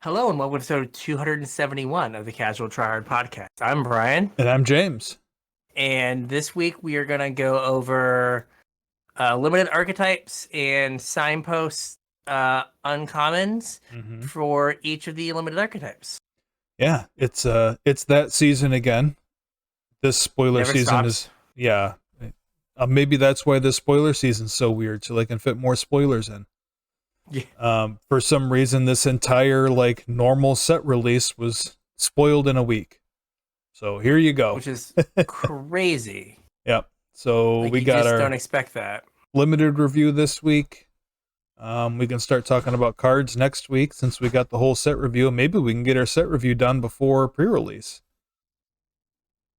Hello and welcome to episode 271 of the Casual Try Hard podcast. I'm Brian, And I'm James. and this week we are going to go over limited archetypes and signpost uncommons for each of the limited archetypes. Yeah, it's that season again. This spoiler Never season stops. maybe that's why this spoiler season's so weird, so they can fit more spoilers in. Yeah. For some reason, this entire normal set release was spoiled in a week. So here you go. Which is crazy. Yep. So we you got just our don't expect that. limited review this week. We can start talking about cards next week since we got the whole set review. Maybe we can get our set review done before pre-release.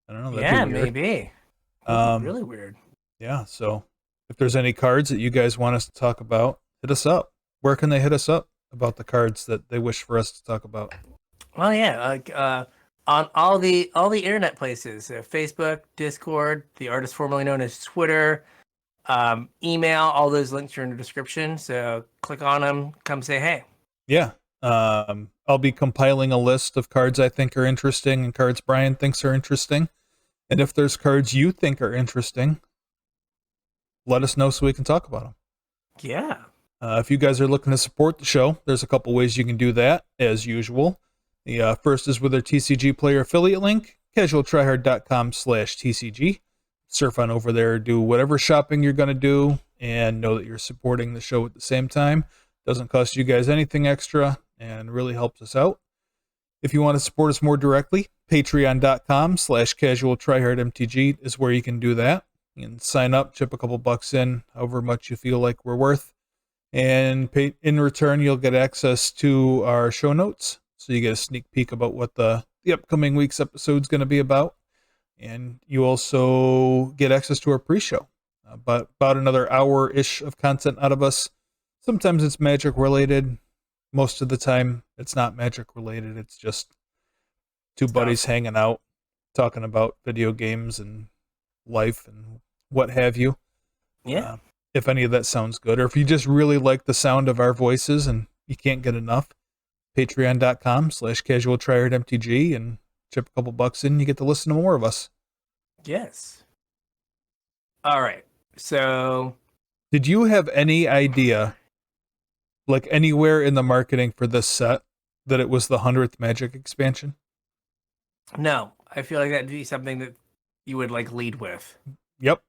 I don't know. Yeah, maybe. Really weird. Yeah, so if there's any cards that you guys want us to talk about, hit us up. Where can they hit us up about the cards that they wish for us to talk about? Well, yeah, on all the internet places, Facebook, Discord, the artist formerly known as Twitter, email, all those links are in the description. So click on them, come say hey. Yeah, I'll be compiling a list of cards I think are interesting and cards Brian thinks are interesting. And if there's cards you think are interesting, let us know so we can talk about them. Yeah. If you guys are looking to support the show, there's a couple ways you can do that, as usual. The first is with our TCG player affiliate link, CasualTryHard.com/TCG. Surf on over there, do whatever shopping you're going to do, and know that you're supporting the show at the same time. Doesn't cost you guys anything extra, and really helps us out. If you want to support us more directly, Patreon.com/CasualTryHardMTG is where you can do that. You can sign up, chip a couple bucks in, however much you feel like we're worth. And in return, you'll get access to our show notes. So you get a sneak peek about what the upcoming week's episode is going to be about. And you also get access to our pre-show. But about another hour-ish of content out of us. Sometimes it's magic related. Most of the time, it's not magic related. It's just two buddies hanging out, talking about video games and life and what have you. Yeah. If any of that sounds good, or if you just really like the sound of our voices and you can't get enough, Patreon.com/CasualTryHardMTG and chip a couple bucks in, you get to listen to more of us. Yes. All right. So, did you have any idea, like anywhere in the marketing for this set, that it was the 100th Magic expansion? No, I feel like that'd be something that you would lead with. Yep.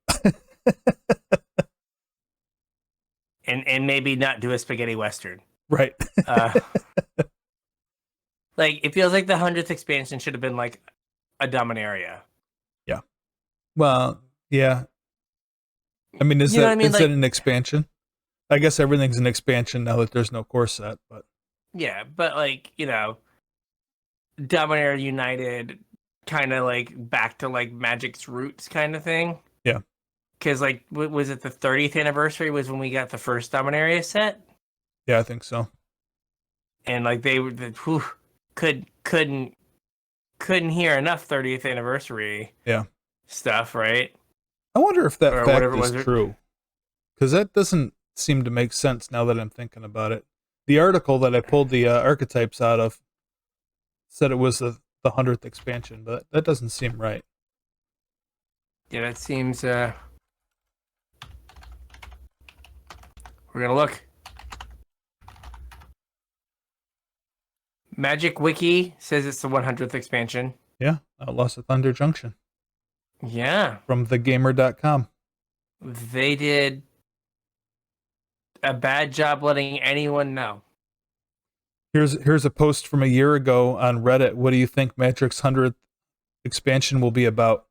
And maybe not do a spaghetti western. Right. It feels like the 100th expansion should have been like a Dominaria. Yeah. Well, yeah. I mean, is that an expansion? I guess everything's an expansion now that there's no core set, but yeah, but Dominaria United kind of back to Magic's roots kind of thing. Yeah. Because was it the 30th anniversary was when we got the first Dominaria set? Yeah, I think so. And they couldn't hear enough 30th anniversary. Yeah. Stuff, right? I wonder if that fact is true, because that doesn't seem to make sense now that I'm thinking about it. The article that I pulled the archetypes out of said it was the 100th expansion, but that doesn't seem right. Yeah, that seems. We're gonna look. Magic Wiki says it's the 100th expansion. Yeah, Lost at Thunder Junction. Yeah. From thegamer.com. They did a bad job letting anyone know. Here's a post from a year ago on Reddit. What do you think Magic's 100th expansion will be about?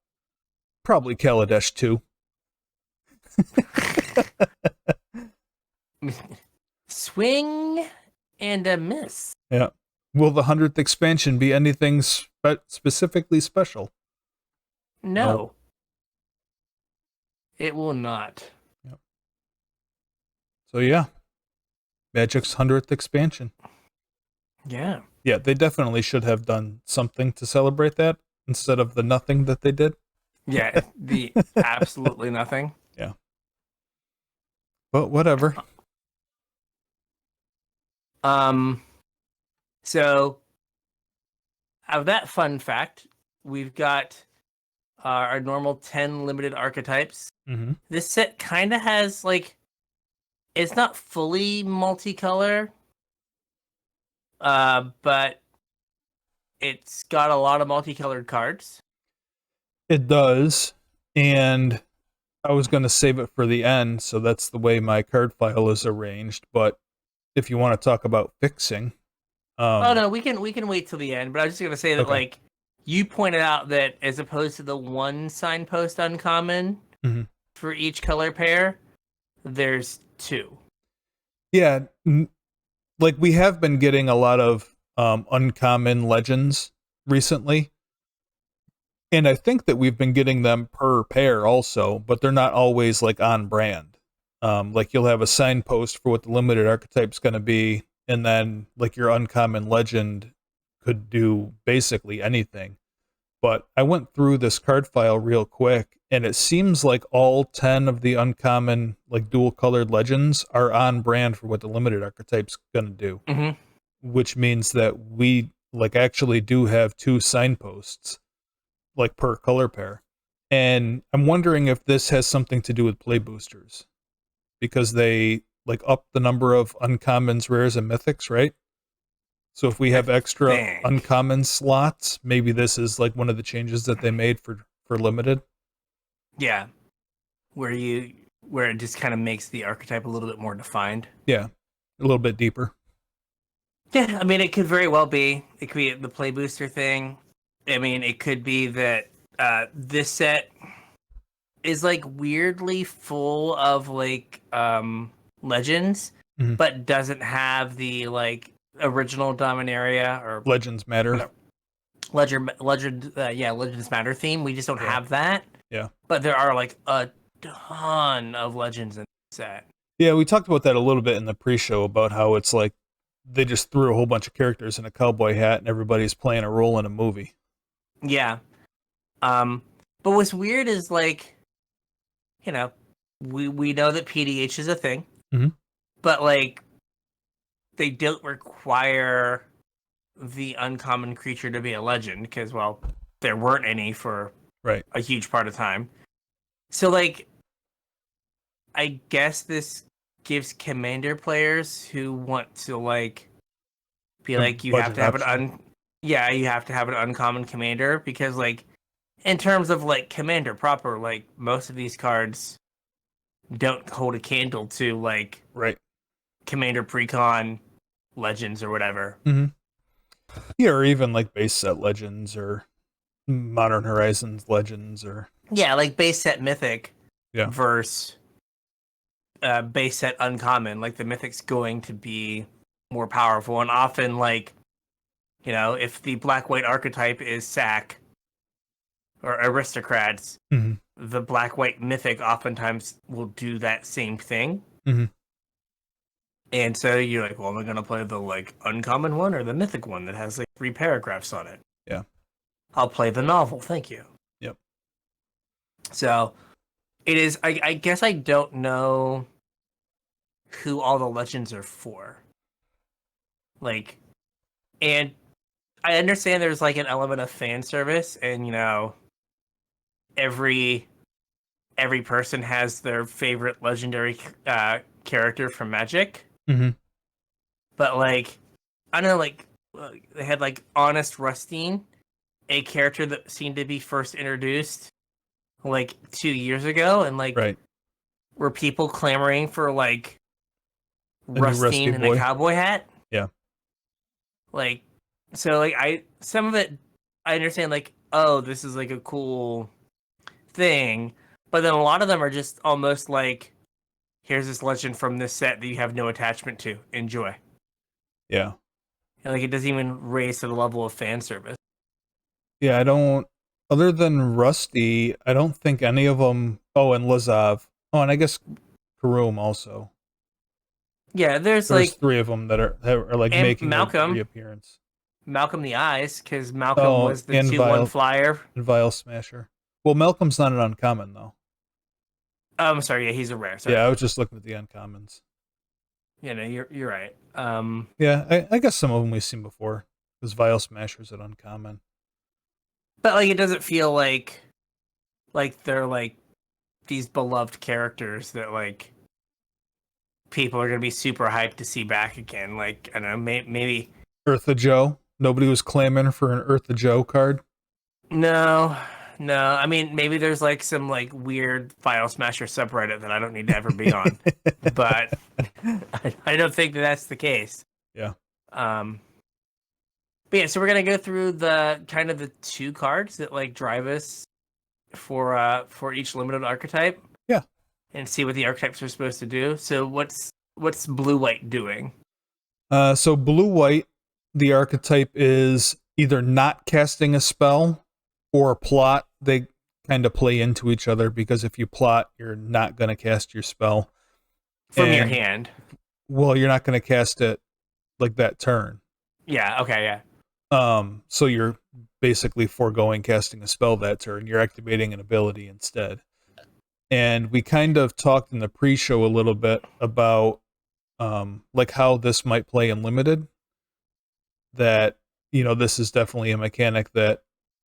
Probably Kaladesh 2. Swing and a miss. Yeah. Will the 100th expansion be anything specifically special? No. It will not. Yep. So yeah. Magic's 100th expansion. Yeah. Yeah, they definitely should have done something to celebrate that instead of the nothing that they did. Yeah, the absolutely nothing. Yeah. But whatever. So, of that fun fact, we've got our normal 10 limited archetypes. Mm-hmm. This set kind of has, like, it's not fully multicolor, but it's got a lot of multicolored cards. It does, and I was going to save it for the end, so that's the way my card file is arranged. But if you want to talk about fixing, Oh no, we can wait till the end. But I was just gonna say that Okay. like you pointed out that as opposed to the one signpost uncommon Mhm. for each color pair, there's two. Yeah, like we have been getting a lot of uncommon legends recently, and I think that we've been getting them per pair also, but they're not always like on brand. Like you'll have a signpost for what the limited archetype's going to be, and then like your uncommon legend could do basically anything. But I went through this card file real quick, and it seems like all 10 of the uncommon, like dual colored legends are on brand for what the limited archetype's going to do, Mm-hmm. which means that we like actually do have two signposts, like per color pair. And I'm wondering if this has something to do with play boosters, because they like up the number of uncommons, rares, and mythics, right? So if we have extra think. uncommon slots, maybe this is like one of the changes that they made for limited. Yeah, where it just kind of makes the archetype a little bit more defined. Yeah, a little bit deeper. Yeah, I mean it could very well be. It could be the play booster thing. I mean it could be that this set is like weirdly full of like legends, Mhm. but doesn't have the like original Dominaria or Legends matter. Legends Matter theme. We just don't Yeah. have that. Yeah. But there are like a ton of legends in the set. Yeah, we talked about that a little bit in the pre-show about how it's like they just threw a whole bunch of characters in a cowboy hat and everybody's playing a role in a movie. Yeah. But what's weird is like, you know, we know that PDH is a thing, Mhm. but like they don't require the uncommon creature to be a legend because, well, there weren't any for Right. a huge part of time. So, like, I guess this gives commander players who want to like be A like you have budget to have option. you have to have an uncommon commander because like in terms of like commander proper, like most of these cards don't hold a candle to like Right. commander precon legends or whatever. Mm-hmm. Yeah, or even like base set legends or Modern Horizons legends or Yeah, like base set mythic yeah. versus base set uncommon. Like the mythic's going to be more powerful, and often like if the black white archetype is sack or aristocrats, Mm-hmm. the black white mythic oftentimes will do that same thing. Mm-hmm. And so you're like, well, am I gonna play the like uncommon one or the mythic one that has like 3 paragraphs on it? Yeah. I'll play the novel, thank you. Yep. So it is. I guess I don't know who all the legends are for. Like, and I understand there's like an element of fan service, and every person has their favorite legendary character from Magic. Mm-hmm. But like, I don't know, like they had like Honest Rustine, a character that seemed to be first introduced like 2 years ago, and like Right. were people clamoring for like new Rusty Rustine in boy. a cowboy hat? Yeah. Like, so like some of it I understand, like, oh, this is like a cool thing, but then a lot of them are just almost like, here's this legend from this set that you have no attachment to. Enjoy. Yeah. And like it doesn't even raise to the level of fan service. Yeah, I don't. Other than Rusty, I don't think any of them. Oh, and Lazav. Oh, and I guess Karoom also. Yeah, there's There's like 3 of them that are like and making a reappearance. Malcolm the Eyes, because Malcolm Oh, was the and 2/1 flyer. and Vile Smasher. Well, Malcolm's not an uncommon though. I'm sorry, yeah, he's a rare. Sorry. Yeah, I was just looking at the uncommons. you're right. Yeah, I guess some of them we've seen before. Because Vial Smashers at uncommon. But like it doesn't feel like they're like these beloved characters that like people are gonna be super hyped to see back again. Like I don't know, maybe Eartha Joe. Nobody was clamoring for an Eartha Joe card. no, no. I mean, maybe there's like some like weird file smasher subreddit that I don't need to ever be on, but I don't think that that's the case. Yeah. But yeah, so we're gonna go through the kind of the two cards that like drive us for each limited archetype. Yeah. And see what the archetypes are supposed to do. So what's blue white doing? So blue white, the archetype is either not casting a spell or plot. They kind of play into each other because if you plot, you're not going to cast your spell From your hand. Well, you're not going to cast it like that turn. Yeah. Okay. Yeah. So you're basically foregoing casting a spell that turn. You're activating an ability instead. And we kind of talked in the pre-show a little bit about like how this might play in limited. That, this is definitely a mechanic that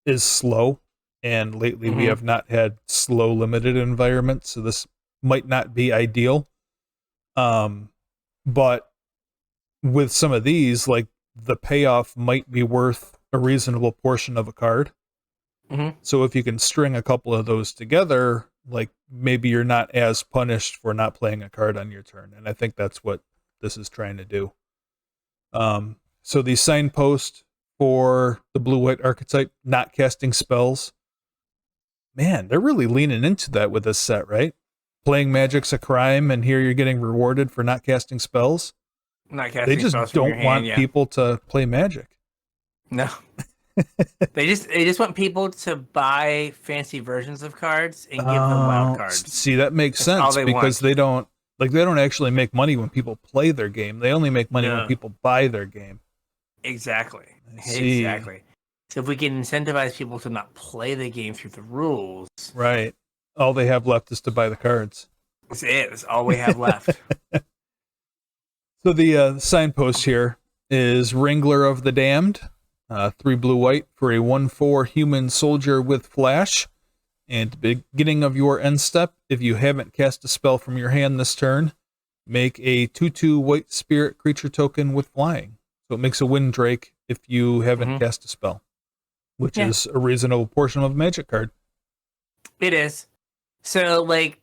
is slow. And lately we have not had slow limited environments, so this might not be ideal. But with some of these, like the payoff might be worth a reasonable portion of a card. So if you can string a couple of those together, like maybe you're not as punished for not playing a card on your turn. And I think that's what this is trying to do. So the signpost for the blue-white archetype, not casting spells. Man, they're really leaning into that with this set, right? Playing magic's a crime, and here you're getting rewarded for not casting spells. Not casting they just spells from your don't want hand, people to play magic. No. They just want people to buy fancy versions of cards and give them wild cards. See, that makes sense because they don't actually make money when people play their game. They only make money when people buy their game. Exactly. See. Exactly. So if we can incentivize people to not play the game through the rules, right? All they have left is to buy the cards. That's it. That's all we have left. So the signpost here is Wrangler of the Damned. 3 blue-white for a 1/4 human soldier with flash. And at the beginning of your end step, if you haven't cast a spell from your hand this turn, make a 2/2 white spirit creature token with flying. So it makes a Windrake if you haven't cast a spell, which is a reasonable portion of a magic card. It is. So, like,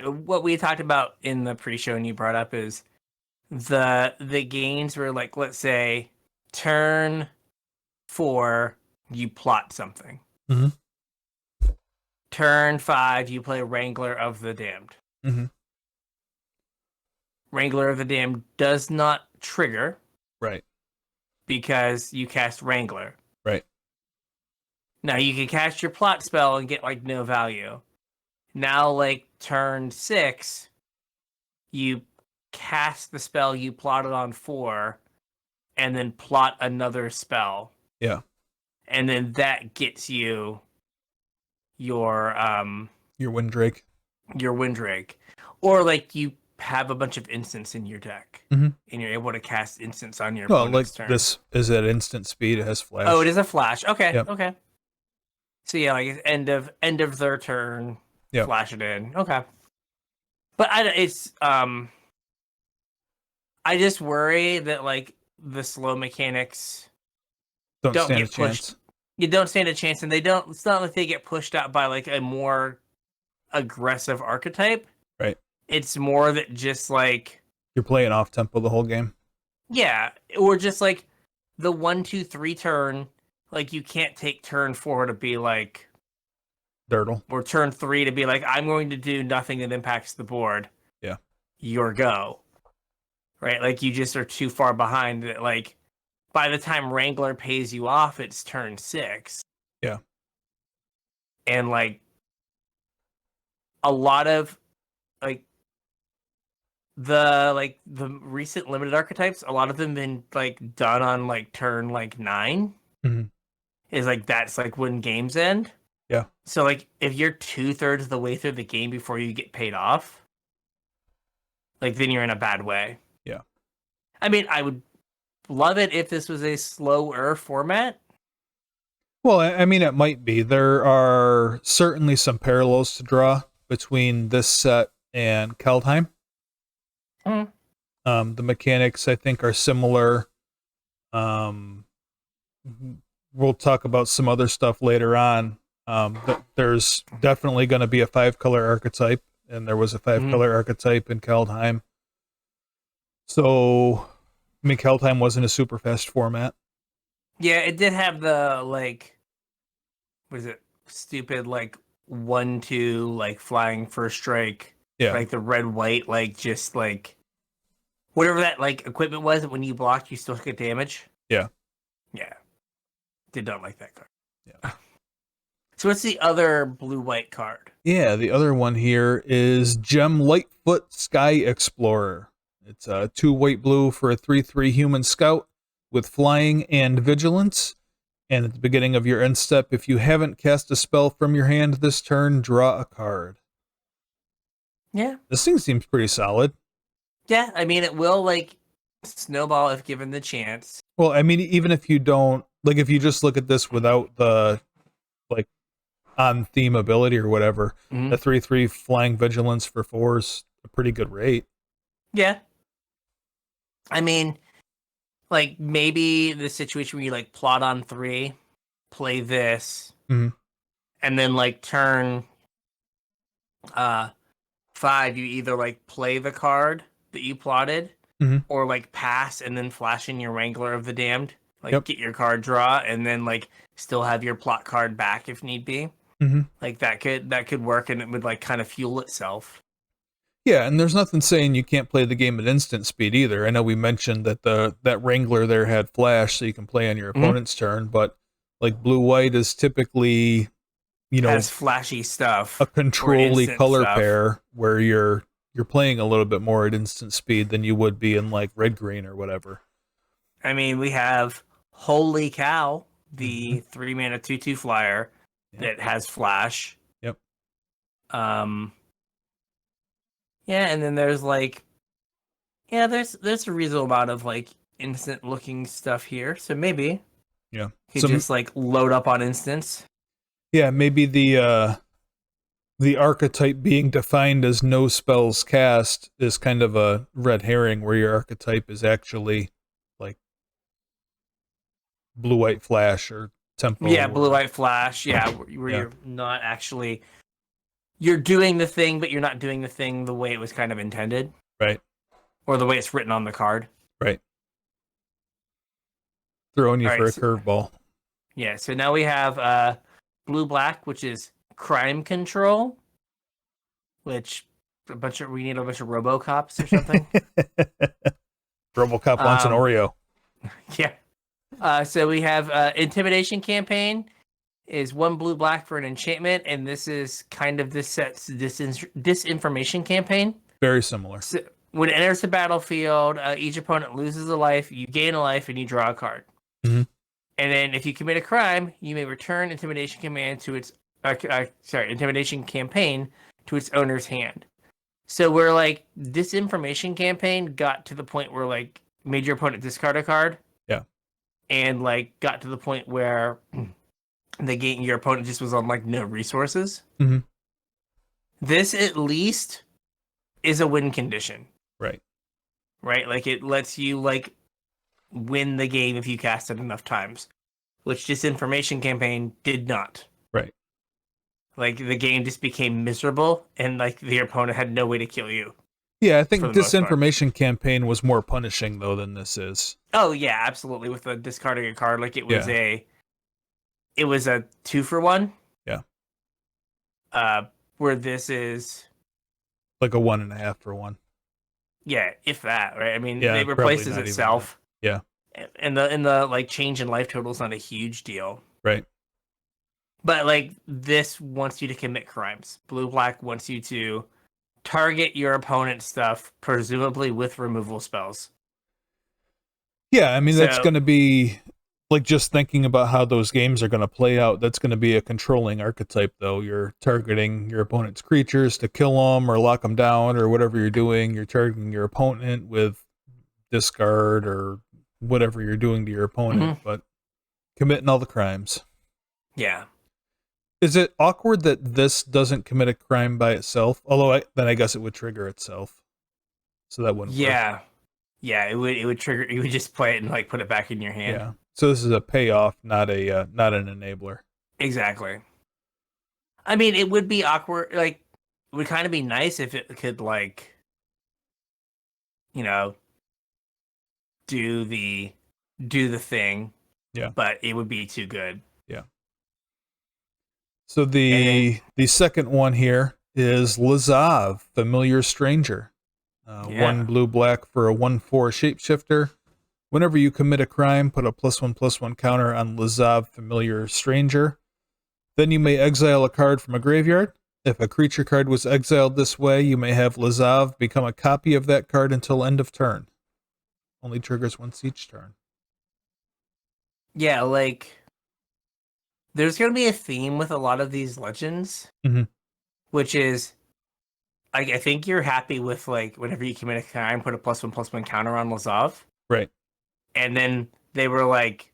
what we talked about in the pre-show and you brought up is the gains were like, let's say, turn 4, you plot something. Turn 5, you play Wrangler of the Damned. Wrangler of the Damned does not trigger. Right. Because you cast Wrangler. Right. Now you can cast your plot spell and get like no value. Now, like turn 6, you cast the spell you plotted on 4, and then plot another spell. Yeah. And then that gets you your Windrake. Your Windrake. Or like you have a bunch of instants in your deck. And you're able to cast instants on your opponent's turn. This is at instant speed, it has flash. Oh, it is a flash. Okay. Yep. Okay. So yeah, like end of their turn, flash it in. Okay. But I just worry that like the slow mechanics don't stand get a chance. You don't stand a chance, and it's not like they get pushed out by like a more aggressive archetype. Right. It's more that just like you're playing off tempo the whole game. Yeah, or just like the 1, 2, 3 turn. Like you can't take turn 4 to be like Dirtle, or turn 3 to be like I'm going to do nothing that impacts the board. Yeah, your go. Right, like you just are too far behind. That like by the time Wrangler pays you off, it's turn 6. Yeah, and like a lot of like the recent limited archetypes, a lot of them been like done on like turn like 9. Is like that's like when games end. Yeah. So like if you're 2/3 of the way through the game before you get paid off, like then you're in a bad way. Yeah. I mean, I would love it if this was a slower format. Well, I mean, it might be. There are certainly some parallels to draw between this set and Kaldheim. Mm. The mechanics, I think, are similar. Um, we'll talk about some other stuff later on. There's definitely going to be a 5-color archetype, and there was a 5-color archetype in Kaldheim. So, I mean, Kaldheim wasn't a super fast format. Yeah, it did have the like, what is it? Stupid like 1/2 like flying first strike. Yeah. Like the red white like just like whatever that like equipment was that when you blocked you still get damage. Yeah. Yeah. Did not like that card. Yeah. So what's the other blue-white card? Yeah, the other one here is Gem Lightfoot Sky Explorer. It's a 2 white blue for a 3/3 human scout with flying and vigilance. And at the beginning of your end step, if you haven't cast a spell from your hand this turn, draw a card. Yeah. This thing seems pretty solid. Yeah, I mean it will like snowball if given the chance. Well, I mean, even if you don't, like, if you just look at this without the, like, on theme ability or whatever, the 3/3 flying vigilance for 4 is a pretty good rate. Yeah. I mean, like, maybe the situation where you, like, plot on 3, play this, and then, like, turn 5, you either, like, play the card that you plotted, or, like, pass and then flash in your Wrangler of the Damned. Like, get your card draw, and then, like, still have your plot card back if need be. Like, that could work, and it would, like, kind of fuel itself. Yeah, and there's nothing saying you can't play the game at instant speed either. I know we mentioned that that Wrangler there had flash, so you can play on your opponent's turn, but like blue-white is typically, you know, has flashy stuff, a control-y color stuff. pair where you're playing a little bit more at instant speed than you would be in like red-green or whatever. I mean, we have Holy Cow, the 3-mana 2/2 flyer that has flash. Yep. Yeah, and then there's like, yeah, there's a reasonable amount of like instant looking stuff here. So maybe, yeah, you could just like load up on instants. Yeah, maybe the archetype being defined as no spells cast is kind of a red herring, where your archetype is actually like blue-white flash or tempo. Yeah, blue-white flash. Yeah, where you're not actually. You're doing the thing, but you're not doing the thing the way it was kind of intended. Right. Or the way it's written on the card. Right. Throwing you for a curveball. Yeah, so now we have blue-black, which is crime control, which we need a bunch of RoboCops or something. RoboCop wants an Oreo. Yeah. So we have Intimidation Campaign. Is 1 blue-black for an enchantment, and this is kind of this set's disinformation campaign. Very similar. So when it enters the battlefield, each opponent loses a life, you gain a life, and you draw a card. And then if you commit a crime, you may return Intimidation Campaign to its Intimidation Campaign to its owner's hand. So we're like, Disinformation Campaign got to the point where like made your opponent discard a card. Yeah. And like got to the point where your opponent just was on like no resources. This at least is a win condition. Right. Like it lets you like win the game if you cast it enough times, which Disinformation Campaign did not. Right. Like the game just became miserable, and like the opponent had no way to kill you. Yeah, I think Disinformation Campaign was more punishing though than this is. Oh yeah, absolutely. With the discarding a card, like it was it was a 2-for-1. Yeah. Where this is like a 1.5-for-1. Yeah, if that, right? I mean, yeah, it replaces itself. Yeah. And the like change in life total is not a huge deal. Right. But like this wants you to commit crimes. Blue-black wants you to target your opponent's stuff, presumably with removal spells. Yeah, I mean that's going to be like just thinking about how those games are going to play out, that's going to be a controlling archetype, though. You're targeting your opponent's creatures to kill them or lock them down or whatever you're doing. You're targeting your opponent with discard or whatever you're doing to your opponent, but committing all the crimes. Yeah. Is it awkward that this doesn't commit a crime by itself? Although then I guess it would trigger itself, so that wouldn't work. Yeah, it would trigger. You would just play it and like put it back in your hand. Yeah. So this is a payoff, not an enabler. Exactly. I mean, it would be awkward. Like, it would kind of be nice if it could, like, you know, do the thing. Yeah. But it would be too good. Yeah. So the second one here is Lazav, Familiar Stranger. 1 blue-black for a 1/4 shapeshifter. Whenever you commit a crime, put a +1/+1 counter on Lazav, Familiar Stranger. Then you may exile a card from a graveyard. If a creature card was exiled this way, you may have Lazav become a copy of that card until end of turn. Only triggers once each turn. Yeah, like, there's going to be a theme with a lot of these legends, which is, like, I think you're happy with, like, whenever you commit a crime, put a +1/+1 counter on Lazav. Right. And then they were like,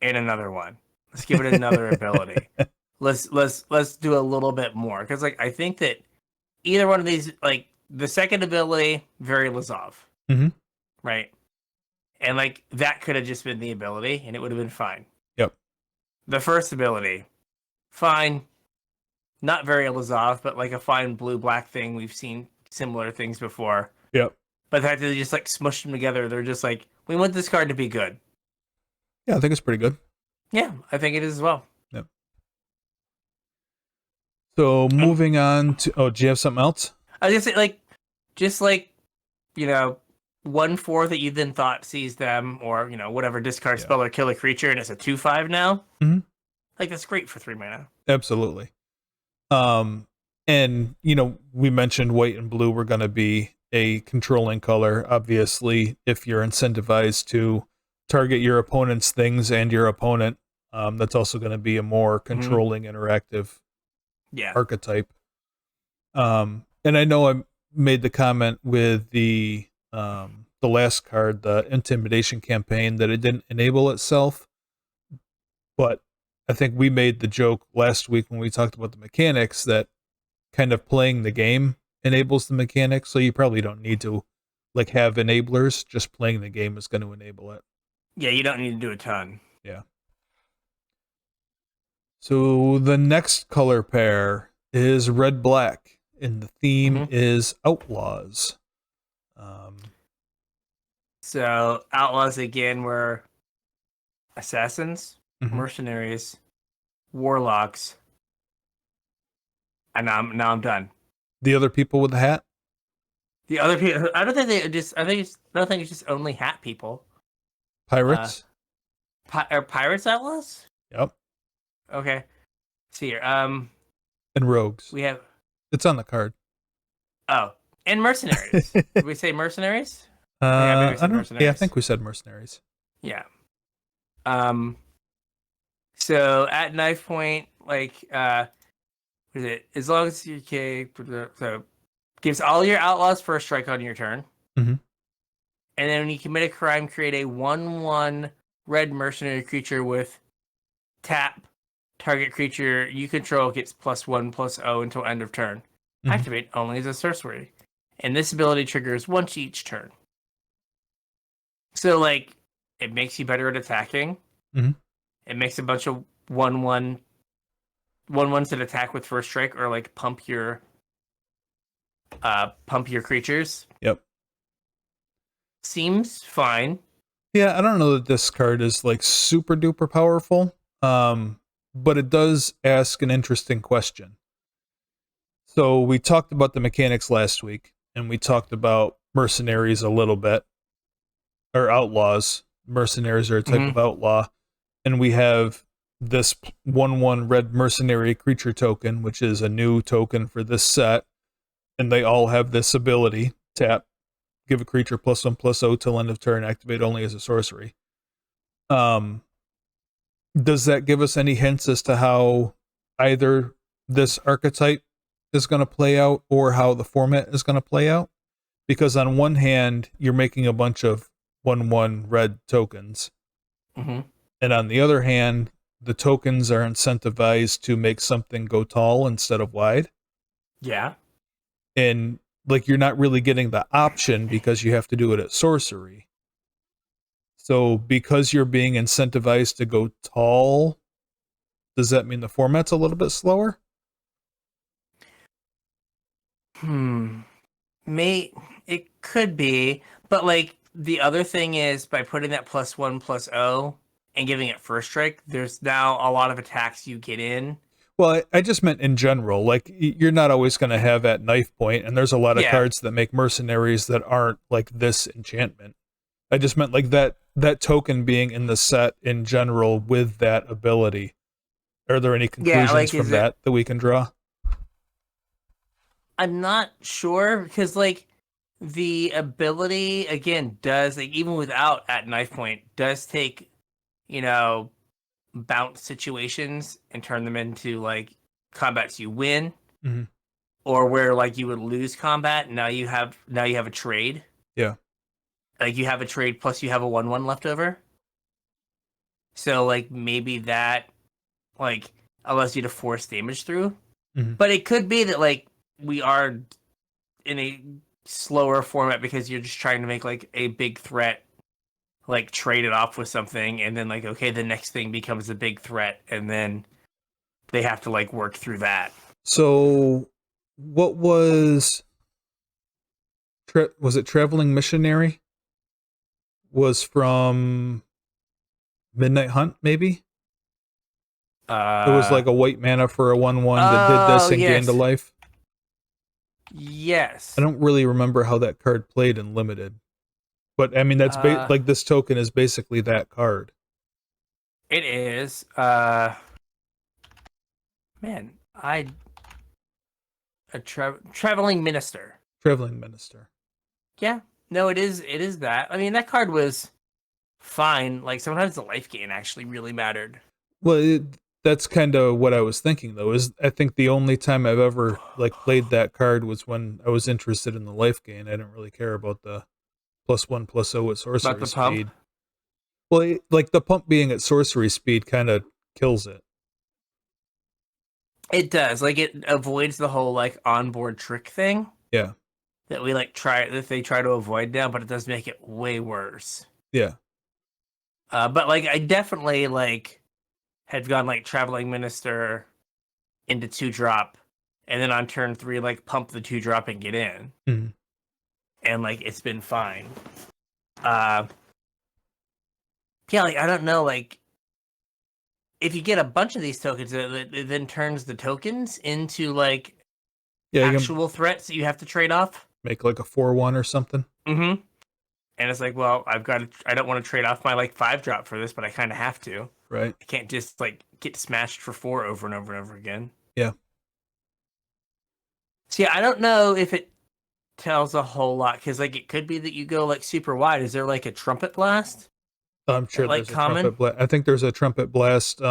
and another one. Let's give it another ability. Let's do a little bit more. Because, like, I think that either one of these, like, the second ability, very Lazav. Right? And, like, that could have just been the ability, and it would have been fine. Yep. The first ability, fine. Not very Lazav, but, like, a fine blue-black thing. We've seen similar things before. Yep. But the fact that they just, like, smushed them together, they're just like, we want this card to be good. Yeah, I think it's pretty good. Yeah, I think it is as well. Yep. So moving on to, do you have something else? I was gonna say, like, you know, 1/4 that you then thought sees them, or, you know, whatever, discard spell or kill a creature, and it's a 2/5 now. Like, that's great for 3 mana. Absolutely. And, you know, we mentioned white and blue were going to be a controlling color. Obviously, if you're incentivized to target your opponent's things and your opponent, that's also going to be a more controlling, interactive archetype. And I know I made the comment with the last card, the Intimidation Campaign, that it didn't enable itself. But I think we made the joke last week when we talked about the mechanics that kind of playing the game enables the mechanics, so you probably don't need to, like, have enablers. Just playing the game is going to enable it. Yeah, you don't need to do a ton. Yeah. So the next color pair is red-black, and the theme is Outlaws. So Outlaws again were assassins, mercenaries, warlocks, and now I'm done. The other people with the hat? The other people, I don't think it's just only hat people. Pirates? Are pirates outlaws? Yep. Okay. Let's see here. And rogues. We have. It's on the card. Oh, and mercenaries. Did we say mercenaries? I think we said mercenaries. Yeah. So at knife point, like, what is it? As long as you so gives all your outlaws first strike on your turn. And then when you commit a crime, create a 1/1 red mercenary creature with tap. Target creature you control gets +1/+0 until end of turn. Activate only as a sorcery. And this ability triggers once each turn. So, like, it makes you better at attacking. It makes a bunch of 1/1 that attack with first strike, or, like, pump your creatures. Yep. Seems fine. Yeah, I don't know that this card is, like, super duper powerful. But it does ask an interesting question. So we talked about the mechanics last week, and we talked about mercenaries a little bit, or outlaws. Mercenaries are a type of outlaw, and we have this 1/1 red mercenary creature token, which is a new token for this set, and they all have this ability: tap, give a creature +1/+0 till end of turn, activate only as a sorcery. Does that give us any hints as to how either this archetype is going to play out or how the format is going to play out? Because on one hand, you're making a bunch of 1/1 red tokens. Mm-hmm. And on the other hand, the tokens are incentivized to make something go tall instead of wide. Yeah. And like you're not really getting the option because you have to do it at sorcery. So because you're being incentivized to go tall, does that mean the format's a little bit slower? It could be, but like the other thing is by putting that +1/+0 and giving it first strike, there's now a lot of attacks you get in. Well, I just meant in general. Like you're not always going to have at knife point, and there's a lot of Yeah. cards that make mercenaries that aren't like this enchantment. I just meant like that token being in the set in general with that ability. Are there any conclusions like, from that we can draw? I'm not sure because like the ability again does like even without at knife point does take, bounce situations and turn them into like combats you win, Mhm. or where like you would lose combat. Now you have a trade. Yeah. Like you have a trade plus you have a 1/1 left over. So like maybe that like allows you to force damage through. Mhm. But it could be that like we are in a slower format because you're just trying to make like a big threat, like trade it off with something, and then like okay, the next thing becomes a big threat, and then they have to like work through that. So, what was was it Traveling Missionary? Was from Midnight Hunt, maybe? It was like a white mana for a 1/1 that did this and gained a life. Yes. I don't really remember how that card played in limited, but I mean that's like this token is basically that card. It is. Man, traveling minister. Traveling Minister. Yeah. No, it is. It is that. I mean, that card was fine. Like sometimes the life gain actually really mattered. Well, that's kind of what I was thinking though. Is I think the only time I've ever like played that card was when I was interested in the life gain. I didn't really care about the +1/+0 at sorcery About the speed. pump. Well, like the pump being at sorcery speed kind of kills it. It does. Like it avoids the whole like onboard trick thing. Yeah. That we like that they try to avoid now, but it does make it way worse. Yeah. But like I definitely like had gone like traveling minister into 2-drop, and then on turn 3 like pump the 2-drop and get in, and like it's been fine. Yeah, like I don't know, like if you get a bunch of these tokens, it then turns the tokens into like actual threats that you have to trade off. Make like a 4/1 or something. Mm-hmm. And it's like, well, I don't want to trade off my like 5-drop for this, but I kind of have to. Right. I can't just like get smashed for 4 over and over and over again. Yeah. See, I don't know if it tells a whole lot because like it could be that you go like super wide. Is there like a trumpet blast? I'm sure like there's a common? trumpet blast. I think there's a trumpet blast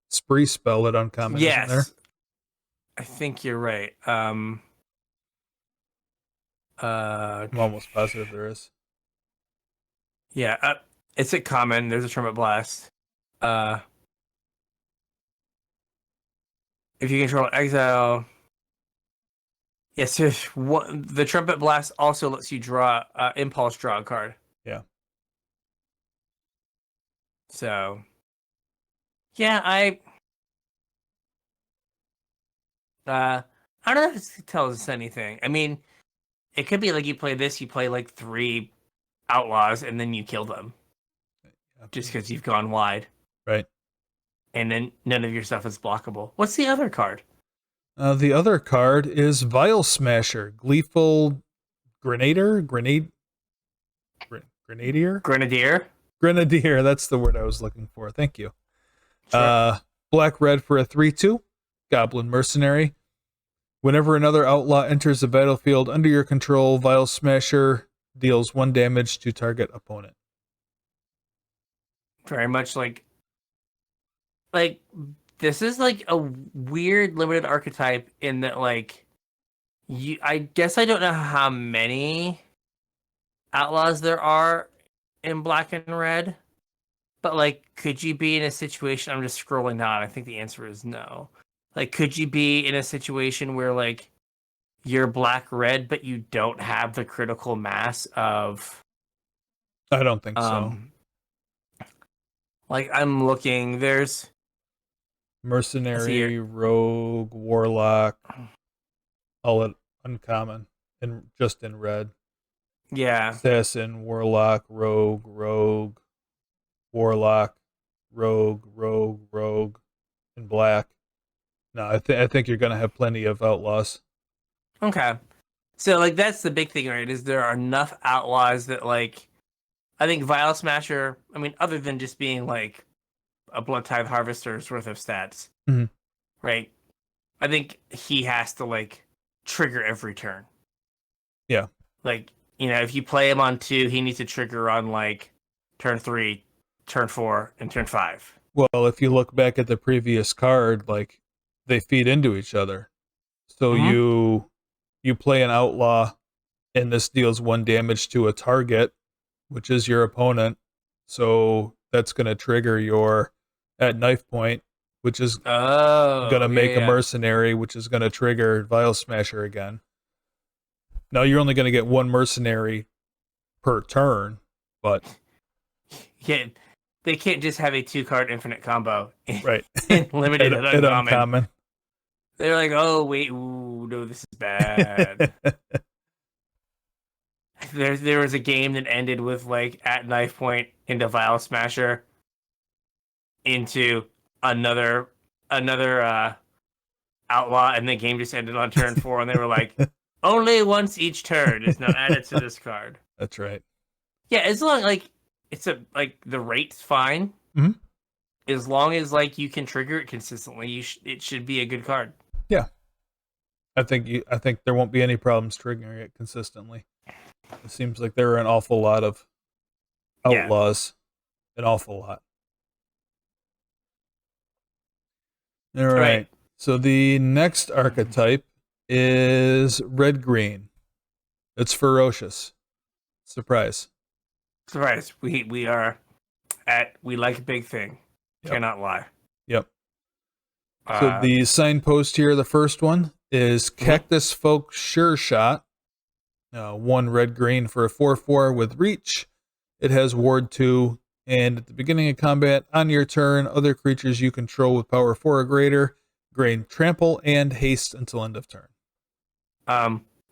spree spell at uncommon, Yes. isn't there? I think you're right. I'm almost positive there is. Yeah, it's at common. There's a trumpet blast. If you control exile, yes. The trumpet blast also lets you draw impulse draw a card. Yeah. So, yeah, I don't know if it tells us anything. I mean, it could be like you play this, you play like 3 outlaws, and then you kill them. Yeah. Just because you've gone wide. Right. And then none of your stuff is blockable. What's the other card? The other card is Vial Smasher, Gleeful Grenadier. Grenadier, that's the word I was looking for. Thank you. Sure. Black-red for a 3/2. Goblin Mercenary. Whenever another outlaw enters the battlefield under your control, Vial Smasher deals 1 damage to target opponent. very much like this is like a weird limited archetype in that like I guess I don't know how many outlaws there are in black and red, but like could you be in a situation, I'm just scrolling down, I think the answer is no. Like could you be in a situation where like you're black red but you don't have the critical mass of I don't think so. Like I'm looking, let's see Mercenary, here. rogue, warlock, all it uncommon, and just in red. Yeah. Assassin, warlock, rogue, warlock, rogue, in black. No, I think you're gonna have plenty of outlaws. Okay. So like that's the big thing, right? Is there are enough outlaws that like I think Vial Smasher, I mean, other than just being like a Blood Tithe Harvester's worth of stats, Mhm. right? I think he has to like trigger every turn. Yeah. Like, if you play him on 2, he needs to trigger on like turn 3, turn 4, and turn 5. Well, if you look back at the previous card, like they feed into each other. So Mhm. you play an outlaw, and this deals 1 damage to a target, which is your opponent. So that's going to trigger your at knife point, which is going to Oh, make a yeah. mercenary, which is going to trigger Vial Smasher again. Now you're only going to get 1 mercenary per turn, but Yeah. They can't just have a 2-card infinite combo right. in limited and At uncommon. uncommon. They're like, oh wait, ooh, no, this is bad. There was a game that ended with like at knife point into Vial Smasher into another outlaw, and the game just ended on turn 4, and they were like, only once each turn is now added to this card. That's right. Yeah, as long like it's like the rate's fine. Mhm. As long as like you can trigger it consistently, it should be a good card. Yeah. I think there won't be any problems triggering it consistently. It seems like there are an awful lot of Yeah. outlaws. An awful lot. All right. Right. So the next archetype is red green. It's ferocious. Surprise. Surprise. We like a big thing. Yep. Cannot lie. Yep. So the signpost here, the first one is Cactus Folk Sure Shot. 1 red green for a 4/4 with reach. It has ward 2, and at the beginning of combat, on your turn, other creatures you control with power 4 or greater gain trample and haste until end of turn.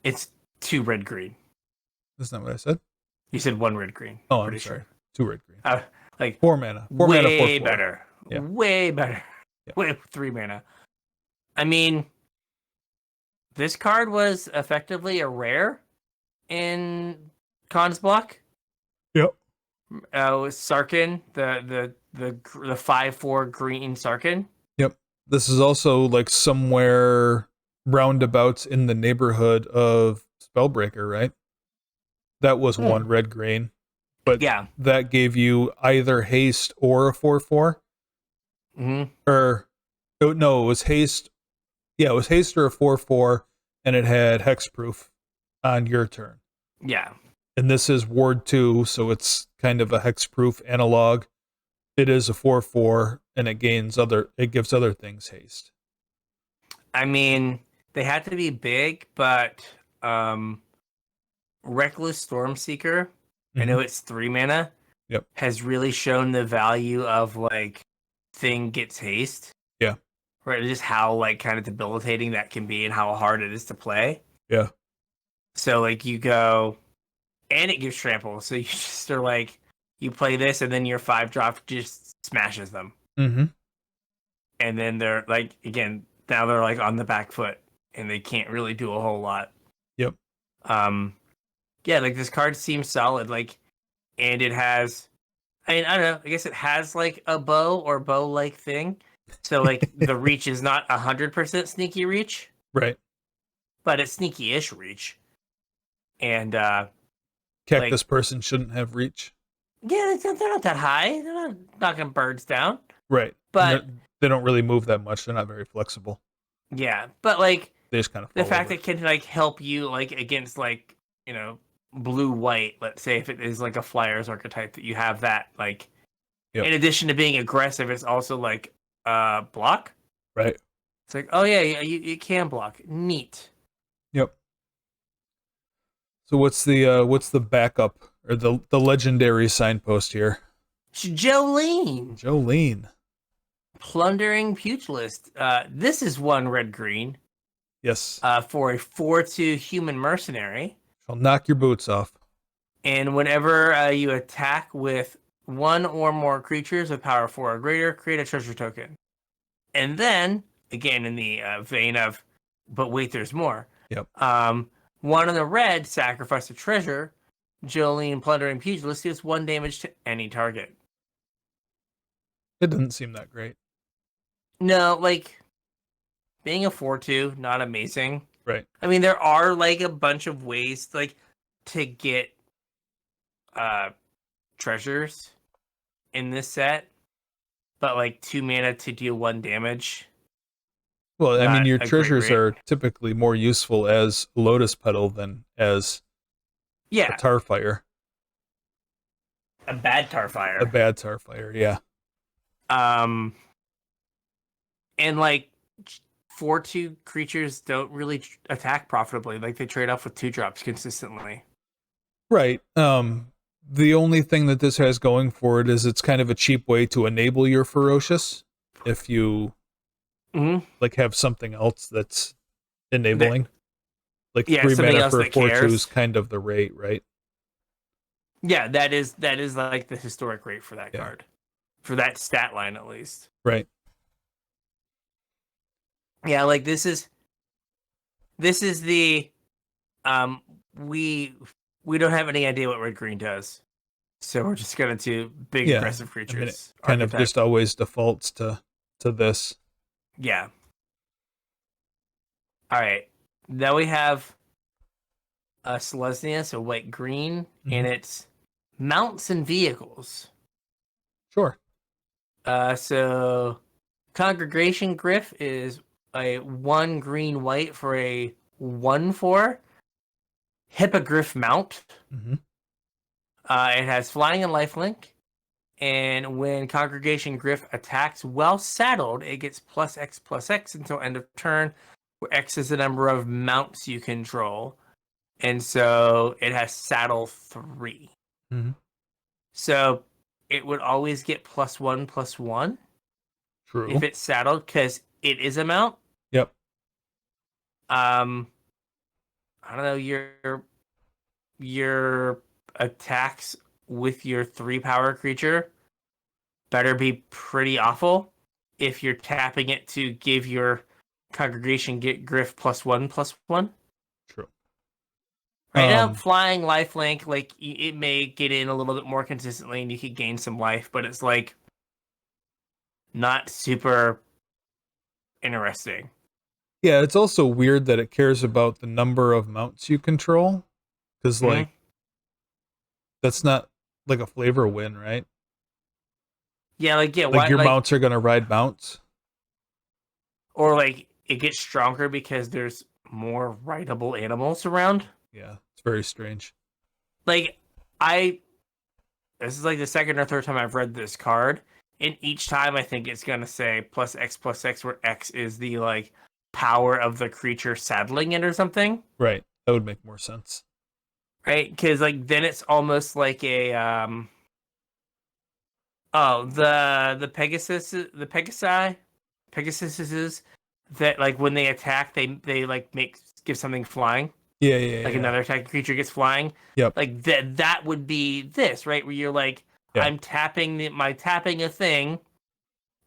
It's 2 red green. Isn't that what I said? You said 1 red green. Oh, I'm sorry. 2 red green. Like 4 mana. 4 way mana, 4/4. better. Yeah. Way better. Yeah. Way 3 mana. I mean, this card was effectively a rare in Khan's block. Yep. Was Sarkin, the 5/4 green Sarkin. Yep. This is also like somewhere roundabouts in the neighborhood of Spellbreaker, right? That was 1 red green. But yeah, that gave you either haste or a 4/4. Or no, it was haste. Yeah, it was haste or a 4/4, and it had hexproof on your turn. Yeah. And this is ward 2, so it's kind of a hexproof analog. It is a 4/4, and it gives other things haste. I mean, they had to be big, but Reckless Stormseeker, I know it's 3 mana. Yep. Has really shown the value of like thing gets haste. Yeah. Right, just how like kind of debilitating that can be and how hard it is to play. Yeah. So like you go, and it gives trample, so you just are like you play this, and then your 5-drop just smashes them. Mm-hmm. And then they're like again now they're like on the back foot, and they can't really do a whole lot. Yep. Yeah, like this card seems solid, like, and it has, I mean, I don't know, I guess it has like a bow or bow-like thing. So like the reach is not 100% sneaky reach. Right. But it's sneaky-ish reach. And Cactus person shouldn't have reach. Yeah, they're not that high. They're not knocking birds down. Right. And But they don't really move that much. They're not very flexible. yeah, but like They just kind of the fall fact over. that it can like help you like against like blue white. Let's say if it is like a flyers archetype that you have that like Yep. in addition to being aggressive, it's also like block. Right. It's like oh yeah, you can block. Neat. Yep. So what's the backup or the legendary signpost here? Jolene, Jolene. plundering pugilist. This is one red green. Yes. For a 4/2 human mercenary. Shall knock your boots off. And whenever you attack with one or more creatures with power 4 or greater, create a treasure token. And then, again, in the vein of, but wait, there's more. Yep. One in the red, sacrifice a treasure. Jolene, plundering pugilist deals 1 damage to any target. It doesn't seem that great. No, like, being a 4/2, not amazing. Right. I mean, there are, like, a bunch of ways, like, to get treasures in this set, but like 2 mana to deal 1 damage. Well, I mean, Not your a great treasures rate. are typically more useful as Lotus Petal than as a Yeah, Tarfire. a bad A Tarfire. bad Tarfire, yeah. And like 4/2 creatures don't really attack profitably. Like they trade off with 2-drops consistently. Right. The only thing that this has going for it is it's kind of a cheap way to enable your ferocious if you Mm-hmm. like have something else that's enabling. Like Yeah, 3 something mana else for that 4/2 is cares. kind of the rate, right? Yeah, that is like the historic rate for that Yeah. card. For that stat line at least. Right. Yeah, like this is the we don't have any idea what red green does. So we're just gonna do big Yeah. aggressive I mean, it creatures. kind of Archetype. just always defaults to this. Yeah. All right. Now we have a Selesnya, so white green, and it's mounts and vehicles. Sure. So Congregation Griff is a 1 green white for a 1/4 Hippogriff mount. Mm-hmm. It has flying and lifelink. And when Congregation Griff attacks while saddled, it gets +X/+X until end of turn, where X is the number of mounts you control. And so it has saddle 3. Mm-hmm. So it would always get +1/+1 True. if it's saddled, because it is a mount. Yep. I don't know, your attacks with your 3 power creature better be pretty awful if you're tapping it to give your Congregation get Griff +1/+1. True. Right now, flying lifelink, like it may get in a little bit more consistently, and you could gain some life, but it's like not super interesting. Yeah, it's also weird that it cares about the number of mounts you control, because like that's not like a flavor win, right? Yeah, like Like why, your like, mounts are gonna ride mounts. or like it gets stronger because there's more rideable animals around. Yeah, it's very strange. Like this is like the second or third time I've read this card, and each time I think it's gonna say +X/+X, where X is the like power of the creature saddling it or something. Right. That would make more sense. Right? Because like then it's almost like a the Pegasuses that like when they attack they like give something flying. Yeah. Like another attacking creature gets flying. Yep. Like that would be this, right? Where you're like, Yeah. I'm tapping a thing,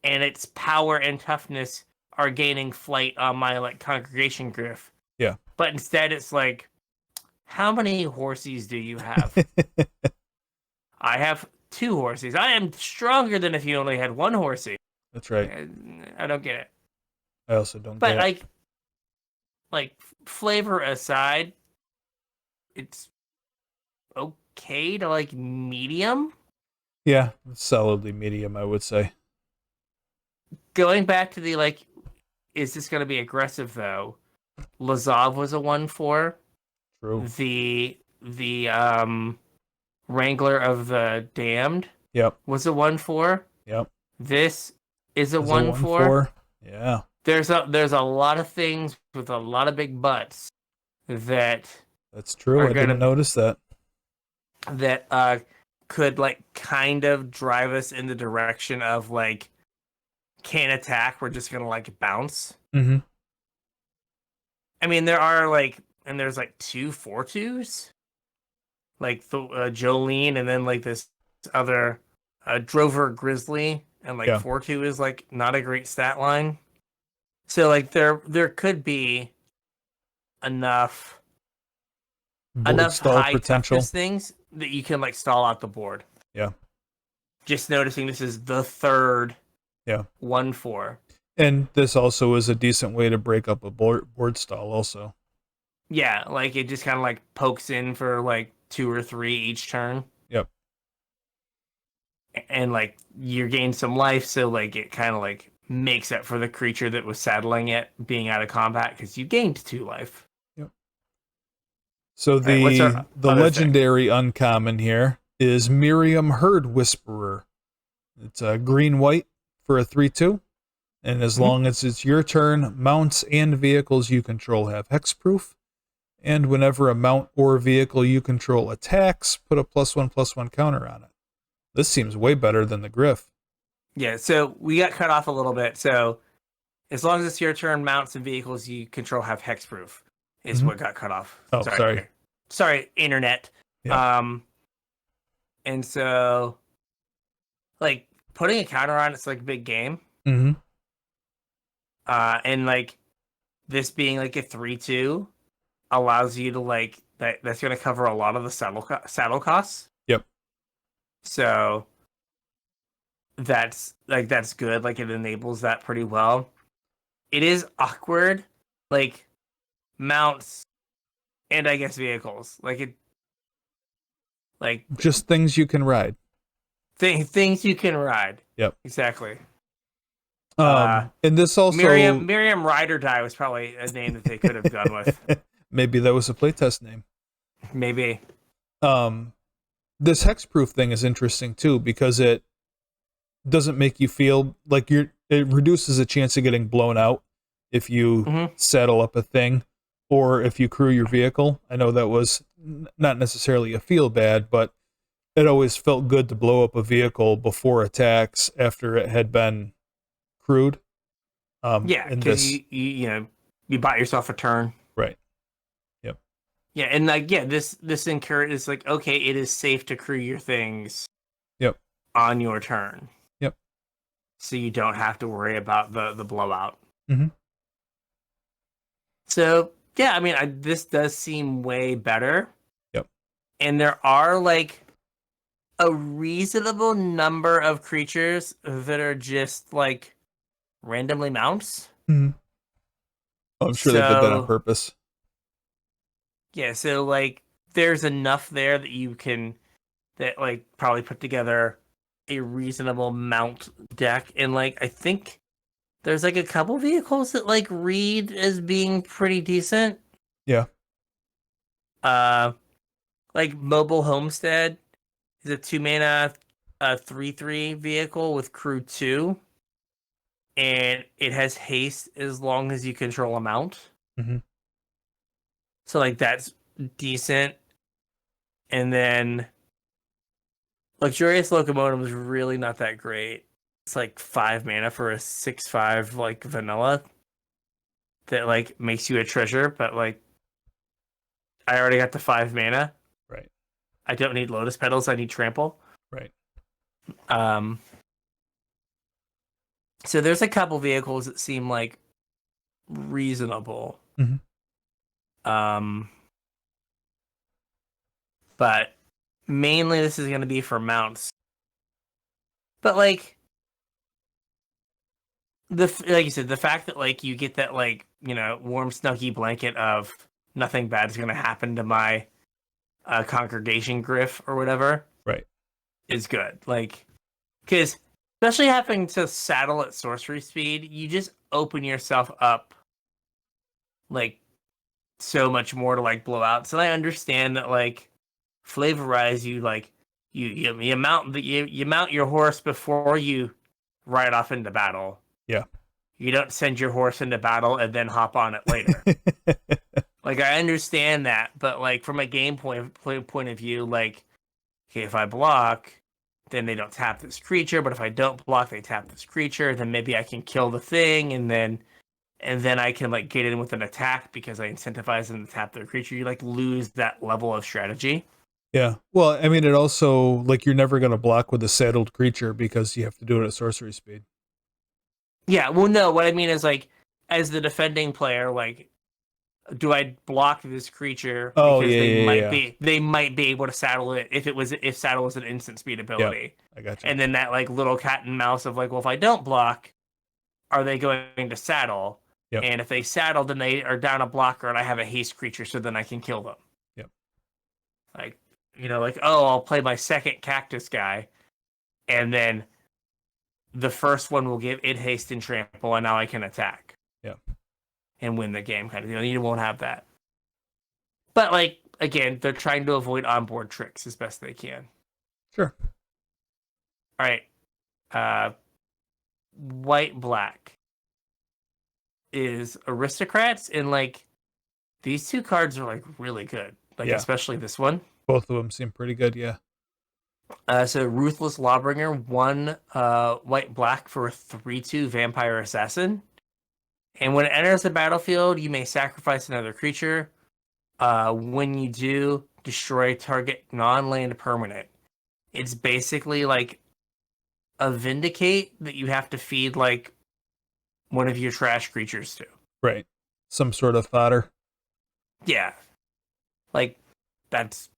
and its power and toughness are gaining flight on my like Congregation Griff. Yeah. But instead it's like, how many horses do you have? I have 2 horses. I am stronger than if you only had 1 horsey. That's right. I don't get it. I also don't But get it. like flavor aside, it's okay to like medium. Yeah, solidly medium, I would say. Going back to the like, is this going to be aggressive though? Lazov was a 1/4. True. The Wrangler of the Damned Yep. was a 1/4. Yep. This is a Is a 1/4. 1/4. Yeah. There's a lot of things with a lot of big butts that That's true. are I didn't gonna notice that. that could like kind of drive us in the direction of like can't attack. We're just gonna like bounce. Mm-hmm. I mean, there are like and there's like 2/4-2s, like the Jolene, and then like this other Drover Grizzly, and like Yeah. 4/2 is like not a great stat line. So like there could be enough Board stall high potential. toughness things that you can like stall out the board. Yeah. Just noticing this is the third Yeah. 1/4. And this also is a decent way to break up a board stall also. Yeah, like it just kind of like pokes in for like 2 or 3 each turn. Yep. And like you gain some life, so like it kind of like makes up for the creature that was saddling it being out of combat because you gained 2 life. Yep. So Right, what's our the other legendary uncommon here is Miriam Herd Whisperer. It's a green-white for a 3/2. And as long as it's your turn, mounts and vehicles you control have hexproof. And whenever a mount or vehicle you control attacks, put a +1/+1 counter on it. This seems way better than the Griff. Yeah, so we got cut off a little bit. So as long as it's your turn, mounts and vehicles you control have hexproof is Mhm. what got cut off. Oh, sorry. Sorry, internet. Yeah. And so like putting a counter on it's like a big game. Mm-hmm. And like this being like a 3/2 allows you to like that's going to cover a lot of the saddle costs. Yep. So that's good. Like it enables that pretty well. It is awkward, like mounts and I guess vehicles. Just things you can ride. Things you can ride. Yep. Exactly. And this also Miriam Ride or Die was probably a name that they could have gone with. Maybe that was a playtest name. Maybe. This hexproof thing is interesting too because it doesn't make you feel like it reduces the chance of getting blown out if you saddle up a thing or if you crew your vehicle. I know that was not necessarily a feel bad, but it always felt good to blow up a vehicle before attacks after it had been crewed. Yeah, because you bought yourself a turn. Right. Yep. Yeah, and like this is like okay, it is safe to crew your things. Yep. On your turn. Yep. So you don't have to worry about the blowout. Mm-hmm. So yeah, I mean, this does seem way better. Yep. And there are like a reasonable number of creatures that are just like randomly mounts. Mm-hmm. Oh, I'm sure they did that on purpose. Yeah, so like there's enough there that you can like probably put together a reasonable mount deck, and like I think there's like a couple vehicles that like read as being pretty decent. Yeah. Like Mobile Homestead is a 2-mana 3/3 vehicle with crew 2. And it has haste as long as you control a mount. Mm-hmm. So like that's decent. And then Luxurious Locomotive is really not that great. It's like 5 mana for a 6/5 like vanilla that like makes you a treasure, but like I already got the 5 mana. Right. I don't need Lotus Petals, I need Trample. Right. So there's a couple vehicles that seem like reasonable. Mm-hmm. But mainly this is going to be for mounts. But like you said, the fact that like you get that like, warm snuggy blanket of nothing bad is going to happen to my congregation griff or whatever. Right. is good. Like, because especially having to saddle at sorcery speed, you just open yourself up like so much more to like blowouts. And I understand that like flavorize you like you mount your horse before you ride off into battle. Yeah. You don't send your horse into battle and then hop on it later. Like I understand that, but like from a game point of view, like okay, if I block, then they don't tap this creature, but if I don't block, they tap this creature, then maybe I can kill the thing and then I can like get in with an attack because I incentivize them to tap their creature. You like lose that level of strategy. Yeah. Well, I mean, it also, like, you're never going to block with a saddled creature because you have to do it at sorcery speed. Yeah, well, no, what I mean is like, as the defending player, like, do I block this creature Oh, because yeah. they might be able to saddle it if saddle was an instant speed ability. I got you. And then that like little cat and mouse of like, well, if I don't block, are they going to saddle? Yep. And if they saddle, then they are down a blocker, and I have a haste creature, so then I can kill them. Yep. Like, like, oh, I'll play my second cactus guy, and then the first one will give it haste and trample, and now I can attack. Yep. And win the game, kind of deal. You won't have that. But like again, they're trying to avoid onboard tricks as best they can. Sure. All right. White black is aristocrats, and like these two cards are like really good. Like especially this one. Both of them seem pretty good, yeah. So Ruthless Lawbringer, 1 white black for a 3/2 vampire assassin. And when it enters the battlefield, you may sacrifice another creature. When you do, destroy target non-land permanent. It's basically like a Vindicate that you have to feed like one of your trash creatures to. Right. Some sort of fodder. Yeah. Like, that's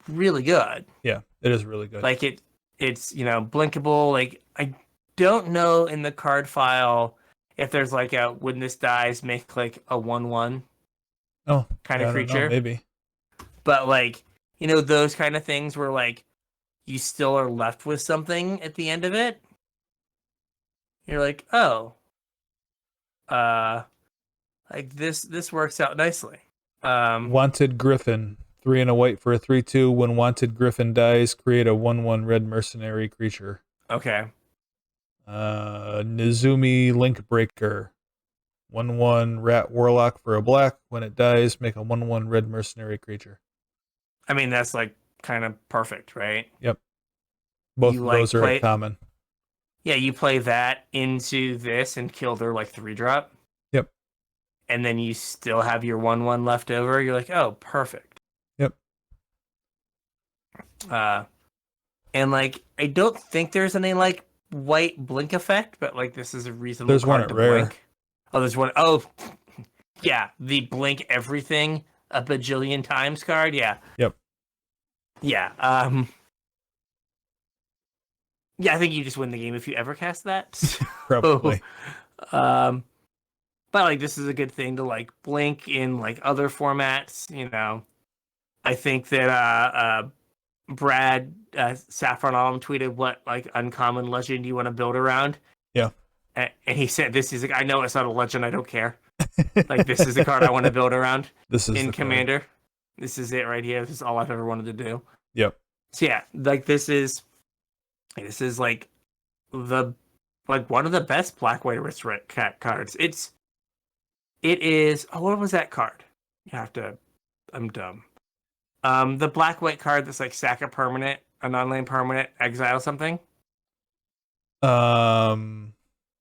really good. Yeah, it is really good. Like, it's blinkable. Like, I don't know in the card file if there's like a when this dies, make like a 1/1 kind of creature. Know, maybe. But like, those kind of things where like you still are left with something at the end of it. You're like, oh, like this works out nicely. Wanted Griffin, 3 and a white for a 3/2. When Wanted Griffin dies, create a 1/1 red mercenary creature. Okay. Nizumi Linkbreaker, 1/1 rat warlock for a black. When it dies, make a 1/1 red mercenary creature. I mean, that's like kind of perfect, right? Yep. Both of those are common. Yeah, you play that into this and kill their like 3-drop. Yep. And then you still have your 1/1 left over. You're like, oh, perfect. Yep. And like, I don't think there's any like white blink effect, but like this is a reasonable there's card one at to rare. blink. Oh, there's one. Oh, yeah, the blink everything a bajillion times card. Yeah. Yep. Yeah. Yeah, I think you just win the game if you ever cast that. Probably. But like this is a good thing to like blink in like other formats. I think that Brad Saffron Alum tweeted what like uncommon legend you want to build around. Yeah. And he said, "This is I know it's not a legend. I don't care. Like this is the card I want to build around. This is in the Commander. card. This is it right here. This is all I've ever wanted to do." Yep. So yeah, like this is like one of the best black white aristocrat cards. It is. Oh, what was that card? You have to. I'm dumb. The black white card that's like sack a permanent, a non-land permanent, exile something.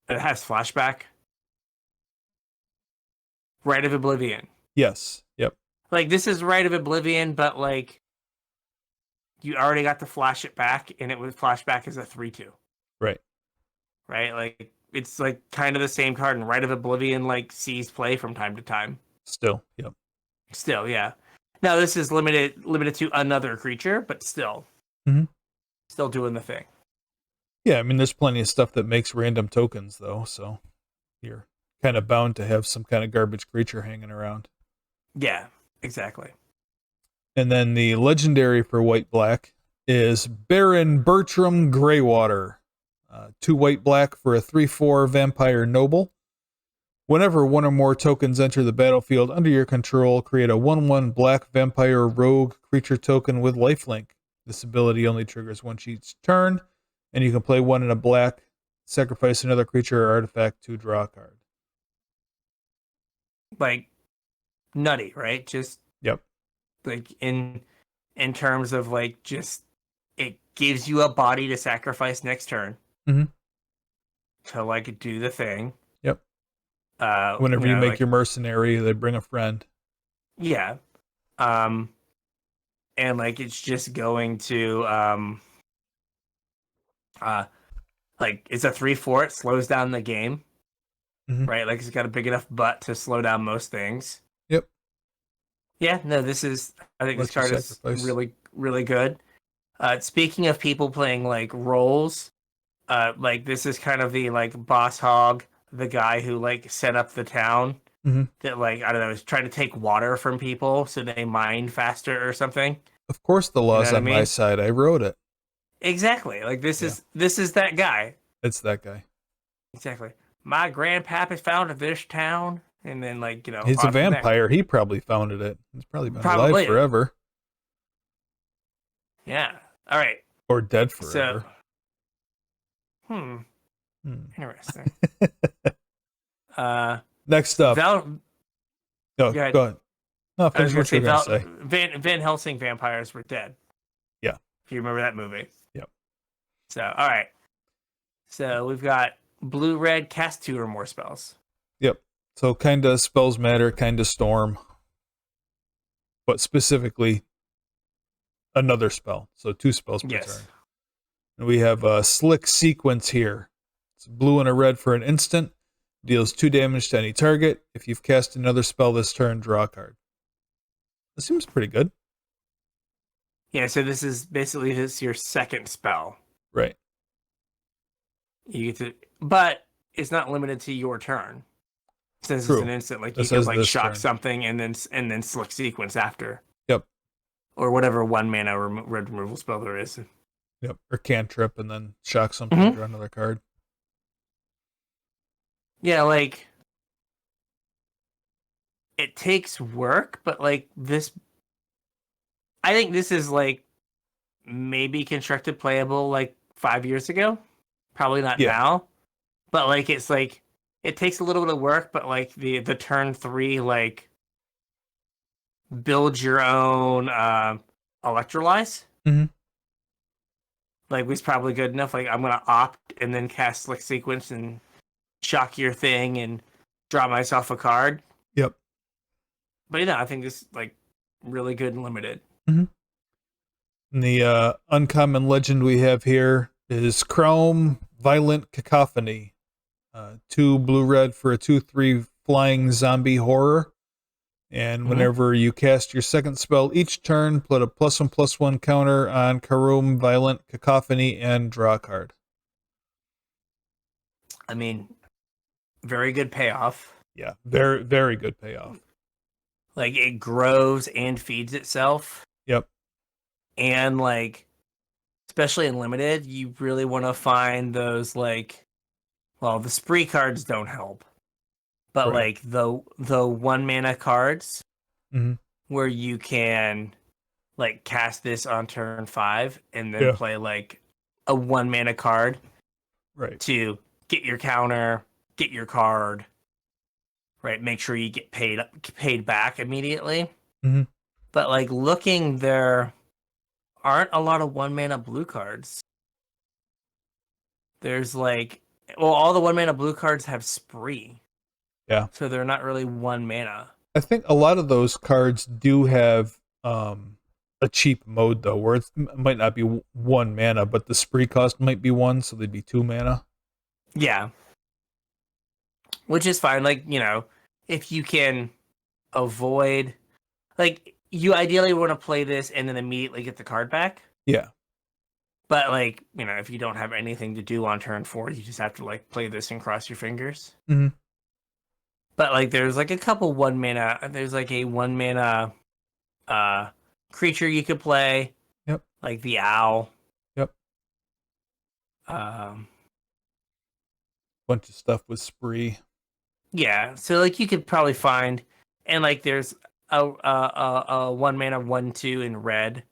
It has flashback. Rite of Oblivion. Yes. Yep. Like this is Rite of Oblivion, but like you already got to flash it back, and it was flashback as a 3/2. Right. Right. Like it's like kind of the same card, and Rite of Oblivion like sees play from time to time. Still. Yep. Still, yeah. Now this is limited to another creature, but still, still doing the thing. Yeah, I mean, there's plenty of stuff that makes random tokens, though, so you're kind of bound to have some kind of garbage creature hanging around. Yeah, exactly. And then the legendary for white-black is Baron Bertram Greywater. 2 white black for a 3/4 vampire noble. Whenever one or more tokens enter the battlefield under your control, create a 1/1 black vampire rogue creature token with lifelink. This ability only triggers once each turn, and you can play 1 in a black, sacrifice another creature or artifact to draw a card. Like nutty, right? Just Yep. like in terms of like just it gives you a body to sacrifice next turn. Mhm. To like do the thing. Yep. Whenever you make like, your mercenary, they bring a friend. Yeah. And like it's just going to like it's a 3/4, it slows down the game. Mhm. Right? Like it's got a big enough butt to slow down most things. Yep. Yeah, no, I think this card is really, really good. Speaking of people playing like roles, like this is kind of the like boss hog, the guy who like set up the town that like I don't know is trying to take water from people so they mine faster or something. Of course, the law's on my side. I wrote it. Exactly. Like this is that guy. It's that guy. Exactly. My grandpappy founded this town, and then like he's a vampire. He probably founded it. He's probably been alive forever. Yeah. All right. Or dead forever. So, interesting. Next up. Go ahead. No, finish what you're going to say. Van Helsing vampires were dead. Yeah. If you remember that movie. Yep. So, all right. So we've got blue-red, cast 2 or more spells. Yep. So kind of spells matter, kind of storm. But specifically, another spell. So 2 spells per turn. And we have a slick sequence here. It's blue and a red for an instant. Deals 2 damage to any target. If you've cast another spell this turn, draw a card. This seems pretty good. Yeah, so this is basically your second spell. Right. You get to, but it's not limited to your turn. Since it's an instant, like you can like shock something and then slick sequence after. Yep. Or whatever 1 mana red removal spell there is. Yep. Or cantrip and then shock something and draw another card. Yeah, like it takes work, but like this, I think this is like maybe constructed playable like 5 years ago. Probably not now, but like it's like it takes a little bit of work, but like the turn 3 like build your own electrolyze. Like was probably good enough. Like I'm gonna opt and then cast slick sequence and shock your thing and draw myself a card. Yep. But I think this is like really good and limited. And the uncommon legend we have here is Chrome Violent Cacophony. 2 blue-red for a 2/3 flying zombie horror. And whenever you cast your second spell each turn, put a +1/+1 counter on Chrome Violent Cacophony and draw a card. I mean, very good payoff. Yeah, very, very good payoff. Like it grows and feeds itself. Yep. And like, especially in limited, you really want to find those like, well, the spree cards don't help, but like the 1 mana cards where you can like cast this on turn 5 and then play like a 1 mana card, to get your counter, get your card, make sure you get paid back immediately. But like looking, there aren't a lot of 1 mana blue cards. There's like, well, all the 1 mana blue cards have spree. Yeah. So they're not really 1 mana. I think a lot of those cards do have a cheap mode though, where it might not be 1 mana, but the spree cost might be 1, so they'd be 2 mana. Yeah. Which is fine. Like, if you can avoid, like, you ideally want to play this and then immediately get the card back. Yeah. But like, if you don't have anything to do on turn 4, you just have to like play this and cross your fingers. But like, there's like a couple 1 mana. There's like a 1 mana creature you could play Yep. Like the owl. Yep. Um, Bunch of stuff with spree. yeah. So like you could probably find, and like there's a 1 mana 1/2 in red.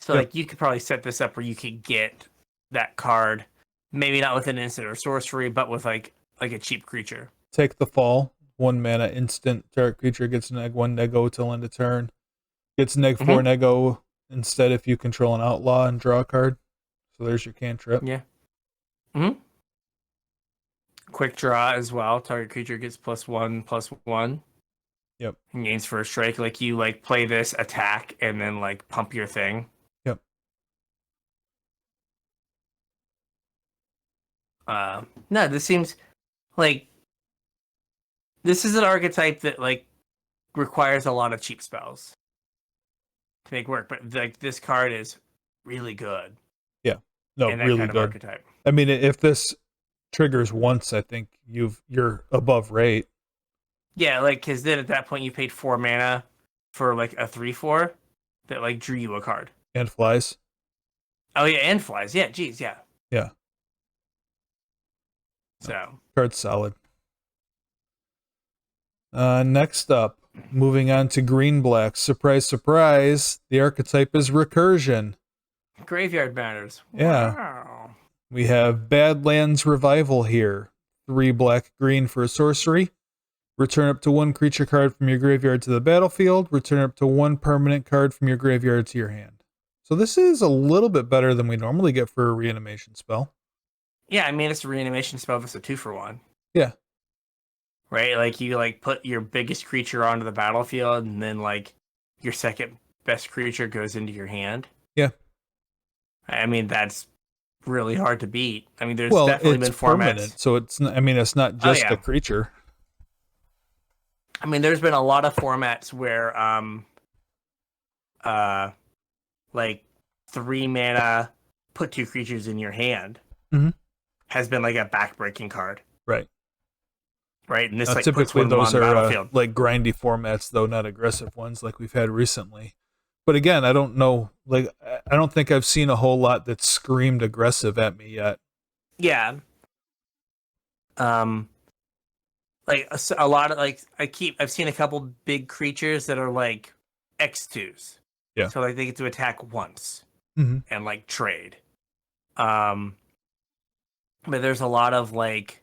So Yep. like you could probably set this up where you could get that card, maybe not with an instant or sorcery, but with like a cheap creature. Take the fall. 1 mana instant. Target creature gets neg 1 nego till end of turn. Gets neg 4 nego instead if you control an outlaw and draw a card. So there's your cantrip. Yeah. Quick draw as well. Target creature gets +1/+1. Yep. And gains first strike. Like you like play this attack and then like pump your thing. Yep. No, this seems like this is an archetype that like requires a lot of cheap spells to make work, but like this card is really good. Yeah. No, in that really kind of good. archetype. I mean, if this triggers once, I think you're above rate. Yeah, like because then at that point you paid 4 mana for like a 3/4 that like drew you a card. And flies. Oh yeah, and flies. Yeah, geez, yeah. Yeah. So Card's solid. Next up, moving on to green black. Surprise, surprise. The archetype is recursion. graveyard matters. Yeah. Wow. We have Badlands Revival here. 3 black green for a sorcery. Return up to 1 creature card from your graveyard to the battlefield. Return up to 1 permanent card from your graveyard to your hand. So this is a little bit better than we normally get for a reanimation spell. Yeah, I mean it's a reanimation spell that's a 2-for-1. Yeah. Right? Like you like put your biggest creature onto the battlefield and then like your second best creature goes into your hand. Yeah. I mean that's really hard to beat. I mean there's Well, definitely it's been formats. permanent, so it's not just a creature. I mean there's been a lot of formats where like 3 mana put 2 creatures in your hand has been like a backbreaking card. Right. Right, and this like typically puts those on the are battlefield. like grindy formats, though not aggressive ones like we've had recently. But again, I don't know. Like, I don't think I've seen a whole lot that screamed aggressive at me yet. Yeah. Like a lot of like I've seen a couple big creatures that are like X2s. Yeah. So like they get to attack once Mm-hmm. and like trade. But there's a lot of like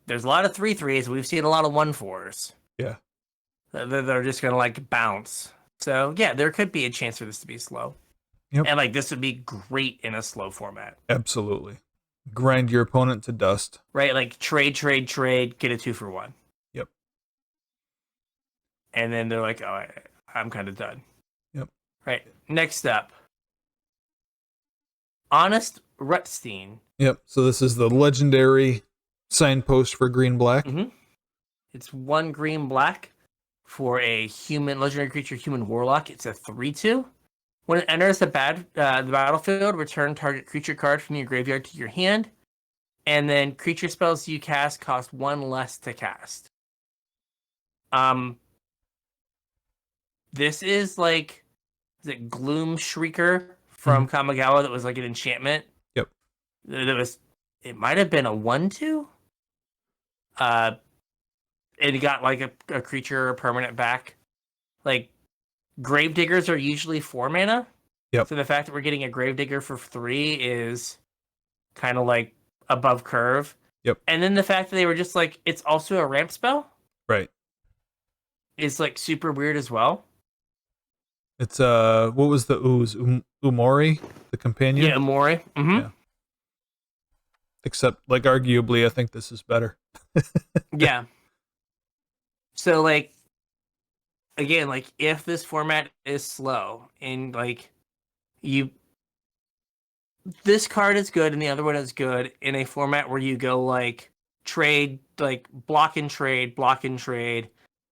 there's a lot of 3/3s. We've seen a lot of 1/4s. Yeah. They're just gonna like bounce. So yeah, there could be a chance for this to be slow. Yep. And like this would be great in a slow format. Absolutely. Grind your opponent to dust. Right? Like trade, get a 2-for-1. Yep. And then they're like, oh, I'm kind of done. Yep. Right. Next up, Honest Rutstein. Yep. So this is the legendary signpost for green black. Mm-hmm. It's 1 green black for a human legendary creature, human warlock. It's a 3/2. When it enters the battlefield, return target creature card from your graveyard to your hand, and then creature spells you cast cost 1 less to cast. This is like, is it Gloom Shrieker from Kamigawa that was like an enchantment? Yep. It might have been a 1/2. It got like a creature or permanent back. Like Gravediggers are usually 4 mana. Yep. So the fact that we're getting a Gravedigger for 3 is kind of like above curve. Yep. And then the fact that they were just like, it's also a ramp spell. Right. Is like super weird as well. It's what was the ooze? Umori, the companion? Yeah, Umori. Mm-hmm. Yeah. Except like arguably I think this is better. Yeah. So like again, like if this format is slow and like this card is good and the other one is good in a format where you go like trade, like block and trade,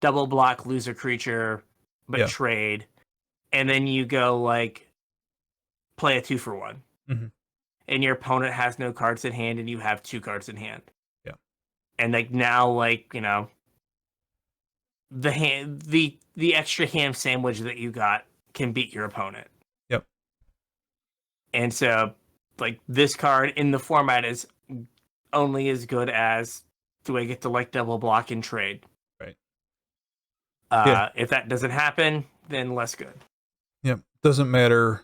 double block, lose a creature, but trade, and then you go like play a 2-for-1, and your opponent has no cards in hand and you have 2 cards in hand. Yeah, and like now, like you know, the extra ham sandwich that you got can beat your opponent. Yep. And so, like, this card in the format is only as good as do I get to like double block and trade. Right. Yeah. If that doesn't happen, then less good. Yep. Doesn't matter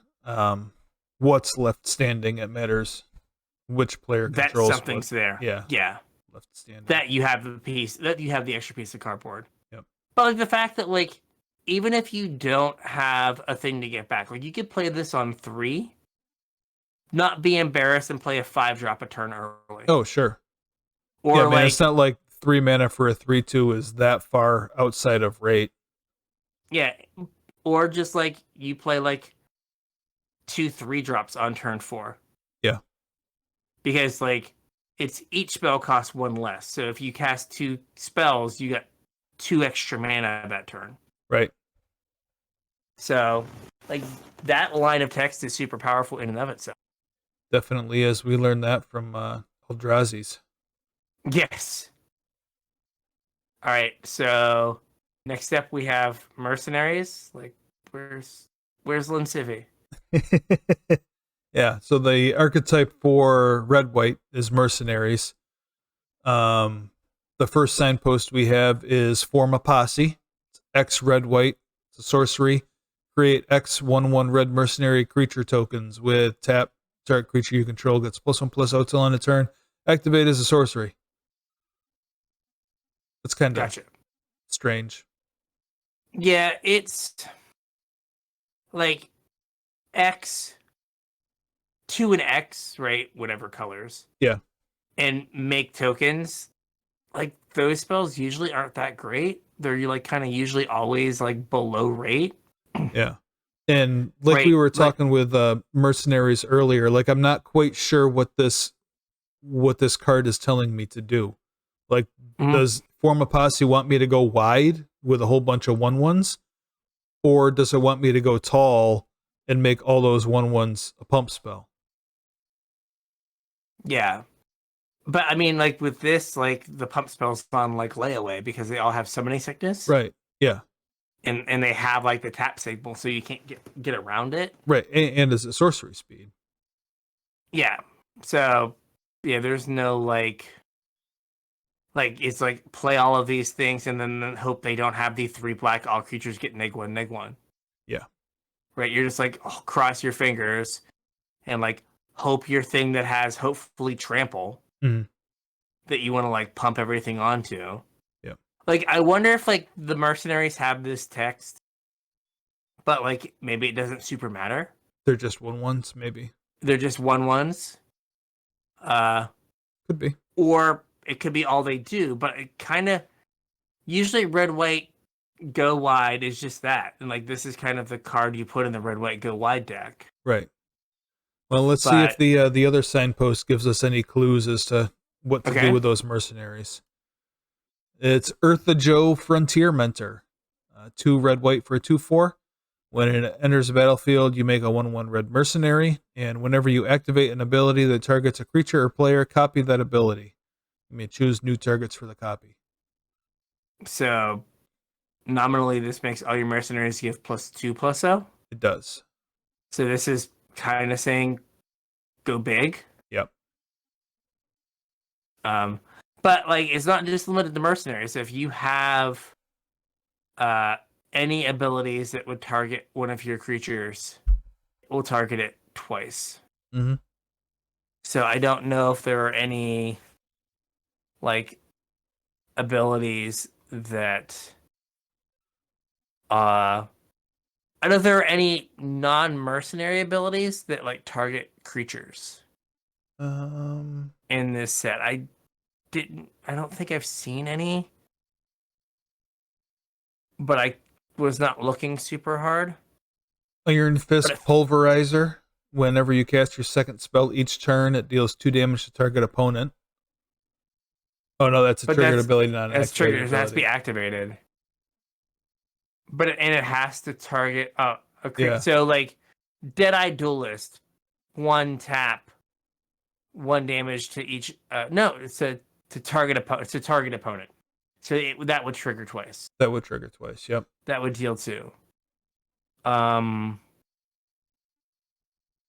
what's left standing. It matters which player That controls something's what. there. Yeah. Yeah. Left standing. That you have the piece, that you have the extra piece of cardboard. Yep. But like the fact that like even if you don't have a thing to get back, like you could play this on 3, not be embarrassed and play a 5-drop a turn early. Oh, sure. Or yeah, man, like it's not like 3 mana for a 3/2 is that far outside of rate. yeah, or just like you play like 2 3-drops on turn 4. Yeah. Because like it's each spell costs 1 less. So if you cast 2 spells, you got 2 extra mana that turn. Right. So like that line of text is super powerful in and of itself. Definitely is. We learned that from Eldrazi's. Yes. All right. So next up we have mercenaries. Like where's Lincivi? Yeah, so the archetype for red white is mercenaries. The first signpost we have is form a posse. It's X red white. It's a sorcery. Create X 1/1 red mercenary creature tokens with tap. Target creature you control gets +1/+0 till end of turn. Activate as a sorcery. That's kind of Gotcha. strange. Yeah, it's like X 2 and X, right? Whatever colors. Yeah. And make tokens. Like those spells usually aren't that great. They're like kind of usually always like below rate. Yeah. And like Right, we were like- talking with mercenaries earlier, like I'm not quite sure what this card is telling me to do. Like, does form a posse want me to go wide with a whole bunch of 1/1s? Or does it want me to go tall and make all those 1/1s a pump spell? Yeah. But I mean, like with this, like the pump spells on like layaway because they all have summoning sickness. Right. Yeah. And they have like the tap signal, so you can't get around it. Right. And is it sorcery speed? Yeah. So yeah, there's no like it's like play all of these things and then hope they don't have the 3 black all creatures get -1/-1. Yeah. Right. You're just like cross your fingers and like hope your thing that has hopefully trample Mhm. that you want to like pump everything onto. Yeah. Like I wonder if like the mercenaries have this text, but like maybe it doesn't super matter. They're just 1/1s, maybe. They're just 1/1s. Could be. Or it could be all they do, but it kind of usually red white go wide is just that. And like this is kind of the card you put in the red white go wide deck. Right. Well, let's see if the other signpost gives us any clues as to what to do with those mercenaries. It's Eartha Joe Frontier Mentor. 2 red white for a 2/4. When it enters the battlefield, you make a 1/1 red mercenary, and whenever you activate an ability that targets a creature or player, copy that ability. You may choose new targets for the copy. So nominally this makes all your mercenaries give +2/+0. It does. So this is kind of saying go big. Yep. But like it's not just limited to mercenaries. If you have any abilities that would target one of your creatures, it will target it twice. Mm-hmm. So I don't know if there are any like abilities that I don't know if there are any non-mercenary abilities that like target creatures in this set. I don't think I've seen any, but I was not looking super hard. Iron Fist Pulverizer. Whenever you cast your second spell each turn, it deals 2 damage to target opponent. Oh no, that's a triggered ability, not an activated ability. It has to be activated. But it has to target a creature. Yeah. So like Deadeye Duelist, 1 tap, 1 damage to each. No, it's to target opponent. So that would trigger twice. That would trigger twice. Yep. That would deal 2.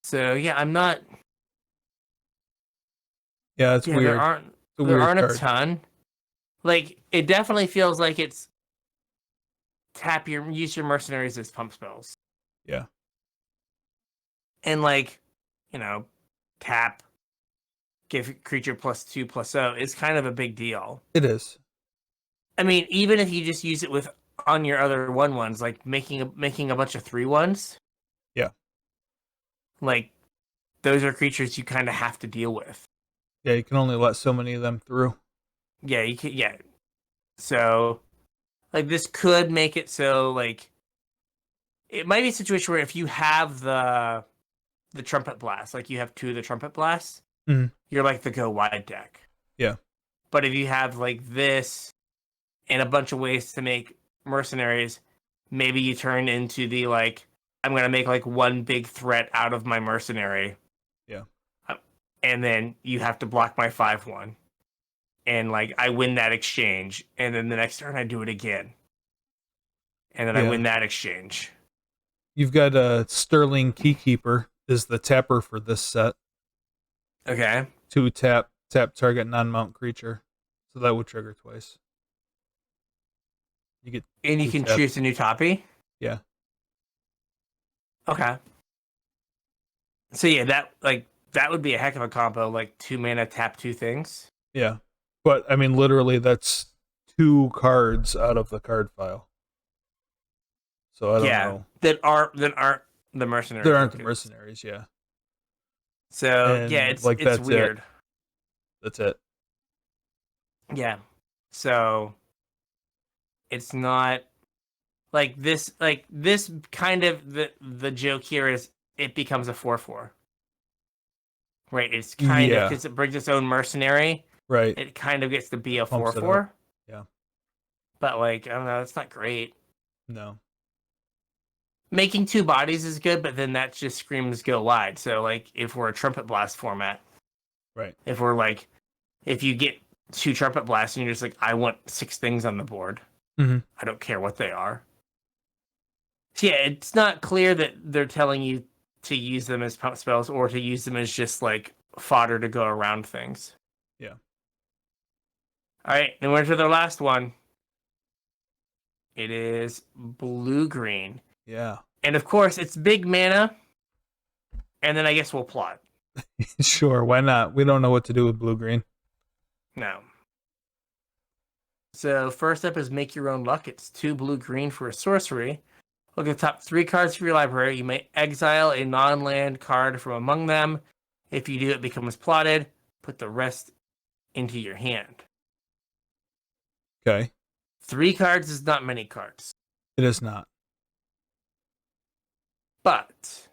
So yeah, I'm not. Yeah, it's Yeah, there weird. aren't It's a there weird aren't a card. ton. Like it definitely feels like it's use your mercenaries as pump spells, Yeah, and like, you know, tap give creature +2/+0 is kind of a big deal. it is. I mean, even if you just use it with on your other 1/1s, like making a bunch of 3/1s, Yeah, like those are creatures you kind of have to deal with. yeah. You can only let so many of them through. Yeah, you can. Yeah, so like this could make it so like it might be a situation where if you have the trumpet blast, like you have 2 of the trumpet blasts, Mhm. you're like the go wide deck. Yeah, But if you have like this and a bunch of ways to make mercenaries, maybe you turn into the like I'm gonna make like one big threat out of my mercenary, yeah, and then you have to block my 5/1, and like I win that exchange, and then the next turn I do it again, and then I yeah. win that exchange. You've got a Sterling Keykeeper is the tapper for this set. Okay, 2 tap target non-mount creature, so that would trigger twice. You get and you 2 can taps. choose a new copy. Yeah, Okay, so yeah, that would be a heck of a combo. Like 2 mana, tap 2 things. yeah. But I mean, literally, that's 2 cards out of the card file. So I don't Yeah, know. that aren't the mercenary There aren't the tokens. mercenaries, yeah. So yeah, And it's like it's that's it. weird. That's it. Yeah, so it's not like this kind of the joke here is it becomes a 4/4, right? It's kind of Yeah, because it brings its own mercenary. right. It kind of gets to be a four Pumps it up. four, Yeah. but like I don't know, it's not great. No. Making 2 bodies is good, but then that just screams go wide. So like if we're a trumpet blast format, Right. if we're like if you get 2 trumpet blasts and you're just like I want 6 things on the board, Mhm. I don't care what they are. So yeah, it's not clear that they're telling you to use them as pump spells or to use them as just like fodder to go around things. Yeah. All right, and we're to the last one. It is blue green, Yeah. and of course it's big mana. And then I guess we'll plot. Sure, why not? We don't know what to do with blue green. No. So first up is make your own luck. It's 2 blue green for a sorcery. Look at the top 3 cards for your library. You may exile a non-land card from among them. If you do, it becomes plotted. Put the rest into your hand. Okay. 3 cards is not many cards. It is not. But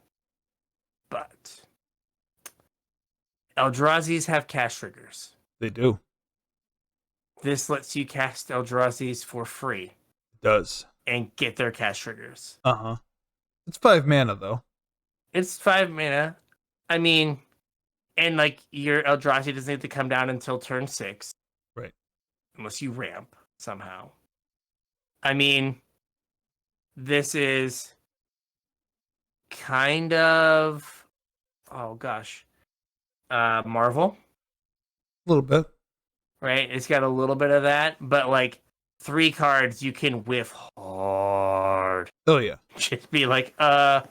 Eldrazi's have cast triggers. They do. This lets you cast Eldrazi's for free It does. and get their cast triggers. Uh-huh. It's 5 mana though. It's 5 mana. I mean, and like your Eldrazi doesn't need to come down until turn 6. Right. Unless you ramp somehow. I mean, this is kind of oh gosh. Marvel, A little bit. right? It's got a little bit of that, but like 3 cards you can whiff hard. Oh yeah. Just be like, well,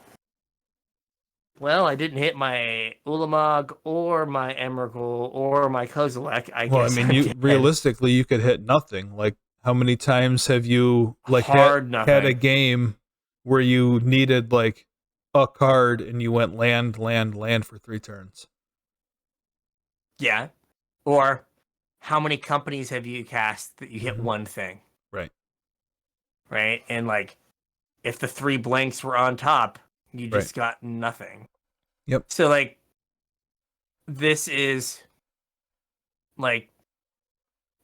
I didn't hit my Ulamog or my Emrakul or my Kozilek. I Well, I guess mean, I'm you dead. realistically you could hit nothing. Like how many times have you like Hard had a nothing. game where you needed like a card and you went land for 3 turns? Yeah. Or how many companies have you cast that you hit Mhm. one thing? Right. Right? And like if the 3 blanks were on top, you Right. just got nothing. Yep. So like this is like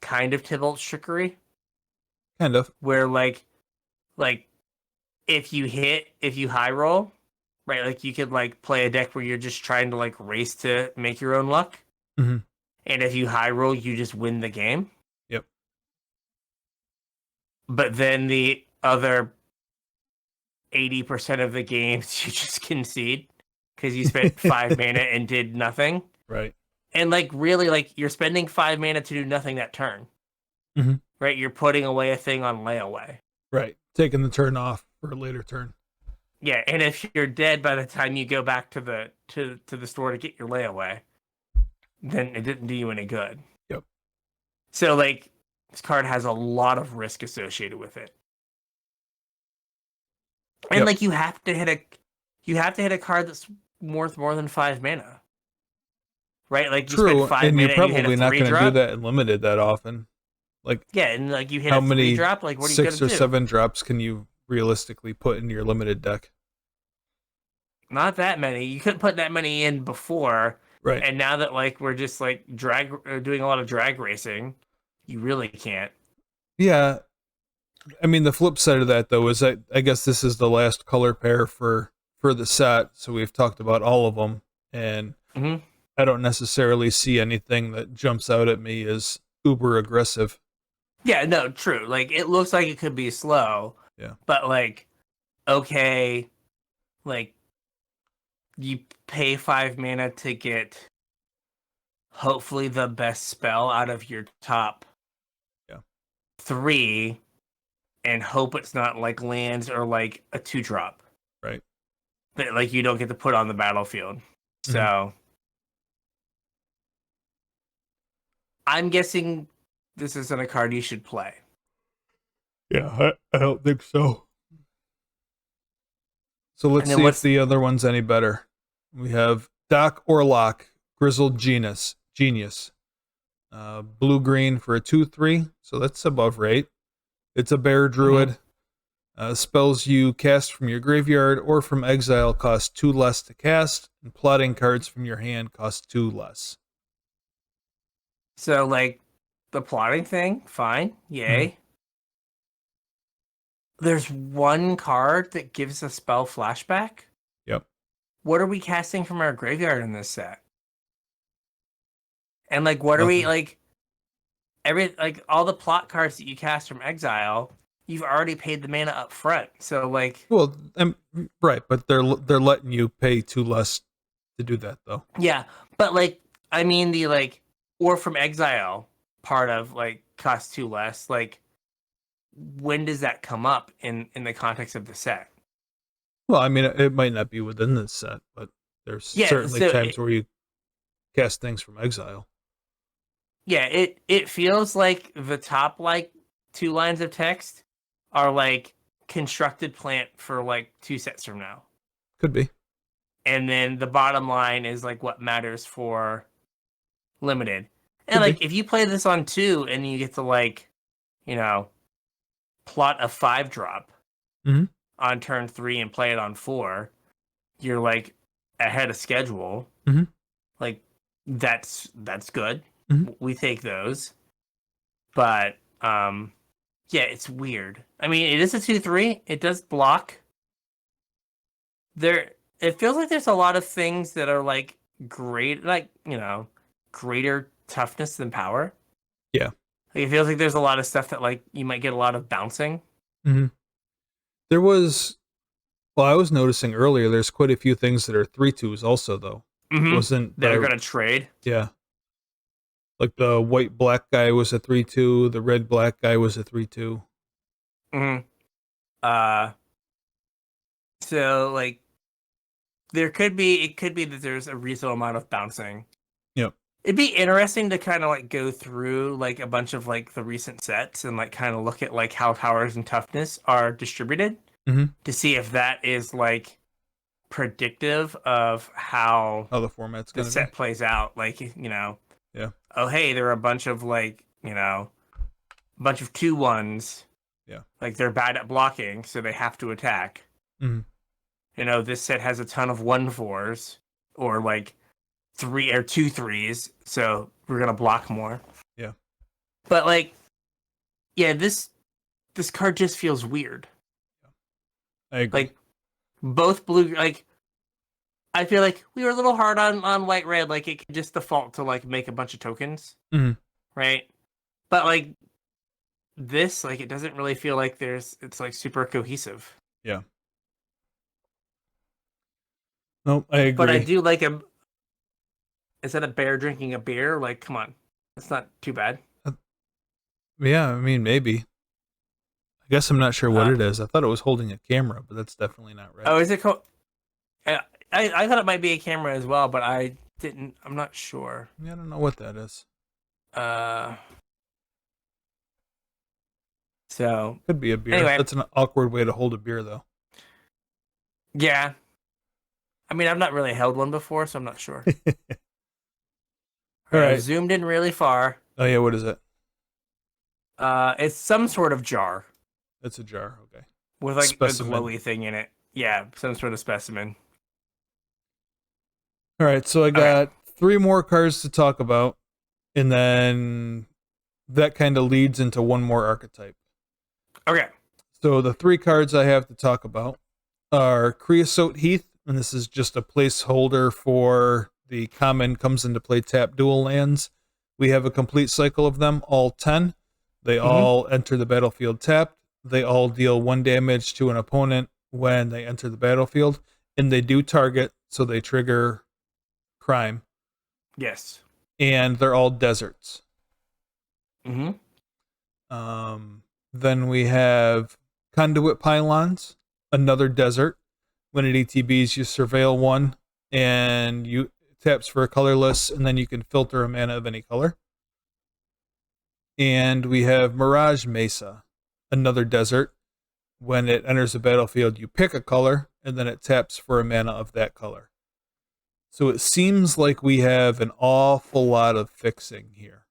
kind of Tybalt's trickery Kind of. where like if you high roll, right? Like you could like play a deck where you're just trying to like race to make your own luck. Mhm. And if you high roll, you just win the game. Yep. But then the other 80% of the games you just concede because you spent 5 mana and did nothing. Right. And like really, like you're spending 5 mana to do nothing that turn. Mm-hmm. Right? You're putting away a thing on layaway. Right. Taking the turn off for a later turn. Yeah, and if you're dead by the time you go back to the store to get your layaway, then it didn't do you any good. Yep. So like this card has a lot of risk associated with it. And like you have to hit a card that's worth more than 5 mana. Right? Like you True, spend 5 and mana you're and you hit probably a not going to do 3-drop. that in limited that often. Like Yeah, and like you hit how a many 3-drop, like what are you gonna 6 or do? 7 drops can you realistically put in your limited deck? Not that many. You couldn't put that many in before. Right. And now that like we're just like doing a lot of drag racing, you really can't. Yeah. I mean, the flip side of that though is I guess this is the last color pair for the set, so we've talked about all of them, and Mm-hmm. I don't necessarily see anything that jumps out at me as uber aggressive. Yeah, no, true. Like it looks like it could be slow. Yeah. But like, okay, like you pay 5 mana to get hopefully the best spell out of your top 3 and hope it's not like lands or like a 2-drop. Right. That like you don't get to put on the battlefield. Mm-hmm. So I'm guessing this isn't a card you should play. Yeah, I don't think so. So let's see if the other one's any better. We have Doc Orlock, Grizzled Genius. Blue-green for a 2/3, so that's above rate. It's a bear druid. Spells you cast from your graveyard or from exile cost 2 less to cast, and plotting cards from your hand cost 2 less. So like the plotting thing, fine, yay. Mm-hmm. There's one card that gives a spell flashback. Yep. What are we casting from our graveyard in this set? And like, what are we like? All the plot cards that you cast from exile, you've already paid the mana up front. So like, well, right, but they're letting you pay 2 less to do that though. Yeah, but like, I mean the like, or from exile part of like cost 2 less. Like, when does that come up in the context of the set? Well, I mean, it might not be within this set, but there's certainly times where you cast things from exile. Yeah, it feels like the top like 2 lines of text are like constructed plant for like 2 sets from now. Could be. And then the bottom line is like what matters for limited. And like if you play this on 2 and you get to like, you know, plot a 5-drop on turn 3 and play it on 4, you're like ahead of schedule. Like that's good. We take those. But yeah, it's weird. I mean, it is a 2/3. It does block. It feels like there's a lot of things that are like great, like, you know, greater toughness than power. Yeah. Like, it feels like there's a lot of stuff that like you might get a lot of bouncing. There was, well, I was noticing earlier, there's quite a few things that are 3/2s also though. Wasn't that are gonna trade? Yeah. Like the white-black guy was a 3/2, the red-black guy was a 3/2. So like it could be that there's a reasonable amount of bouncing. Yep. It'd be interesting to kind of like go through like a bunch of like the recent sets and like kind of look at like how powers and toughness are distributed to see if that is like predictive of how the format's the gonna set be. plays out. Like, you know, yeah. Oh, hey, there are a bunch of like, you know, a bunch of 2/1s. Yeah. Like they're bad at blocking, so they have to attack. You know, this set has a ton of 1/4s or like 3 or 2/3s, so we're gonna block more. Yeah. But like, yeah, this card just feels weird. I agree. Like both blue, like I feel like we were a little hard on white red. Like it could just default to like make a bunch of tokens, right? But like this, like it doesn't really feel like it's like super cohesive. Yeah. Oh, I agree. But I do like a. Is that a bear drinking a beer? Like, come on, it's not too bad. Yeah, I mean, maybe. I guess I'm not sure what Uh, it is. I thought it was holding a camera, but that's definitely not right. oh, is it called? I thought it might be a camera as well, but I didn't. I'm not sure. Yeah, I don't know what that is. Uh. So Could be a beer. anyway, That's an awkward way to hold a beer, though. yeah. I mean, I've not really held one before, so I'm not sure. All I right. zoomed in really far. Oh yeah, what is it? It's some sort of jar It's a jar. Okay. with like Specimen. a glowy thing in it. Yeah, some sort of specimen. All right, so I got 3 more cards to talk about, and then that kind of leads into one more archetype. Okay. So the 3 cards I have to talk about are Creosote Heath, and this is just a placeholder for the common comes into play tap dual lands. We have a complete cycle of them, all 10. They all enter the battlefield tapped. They all deal 1 damage to an opponent when they enter the battlefield, and they do target, so they trigger crime. Yes. And they're all deserts. Mm-hmm. Then we have Conduit Pylons, another desert. When it ETBs, you surveil 1, and you taps for a colorless, and then you can filter a mana of any color. And we have Mirage Mesa, another desert. When it enters the battlefield, you pick a color, and then it taps for a mana of that color. So it seems like we have an awful lot of fixing here.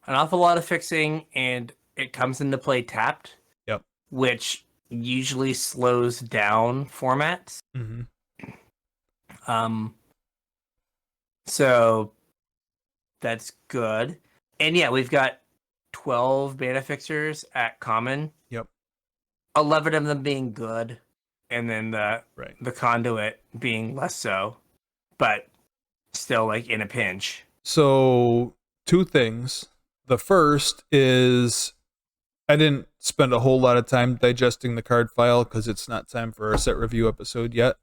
An awful lot of fixing, and it comes into play tapped. Yep. Which usually slows down formats. Mm-hmm. So that's good. And yeah, we've got 12 mana fixers at common. Yep. 11 of them being good, and then the Right. conduit being less so, but still like in a pinch. So 2 things. The first is I didn't spend a whole lot of time digesting the card file because it's not time for our set review episode yet.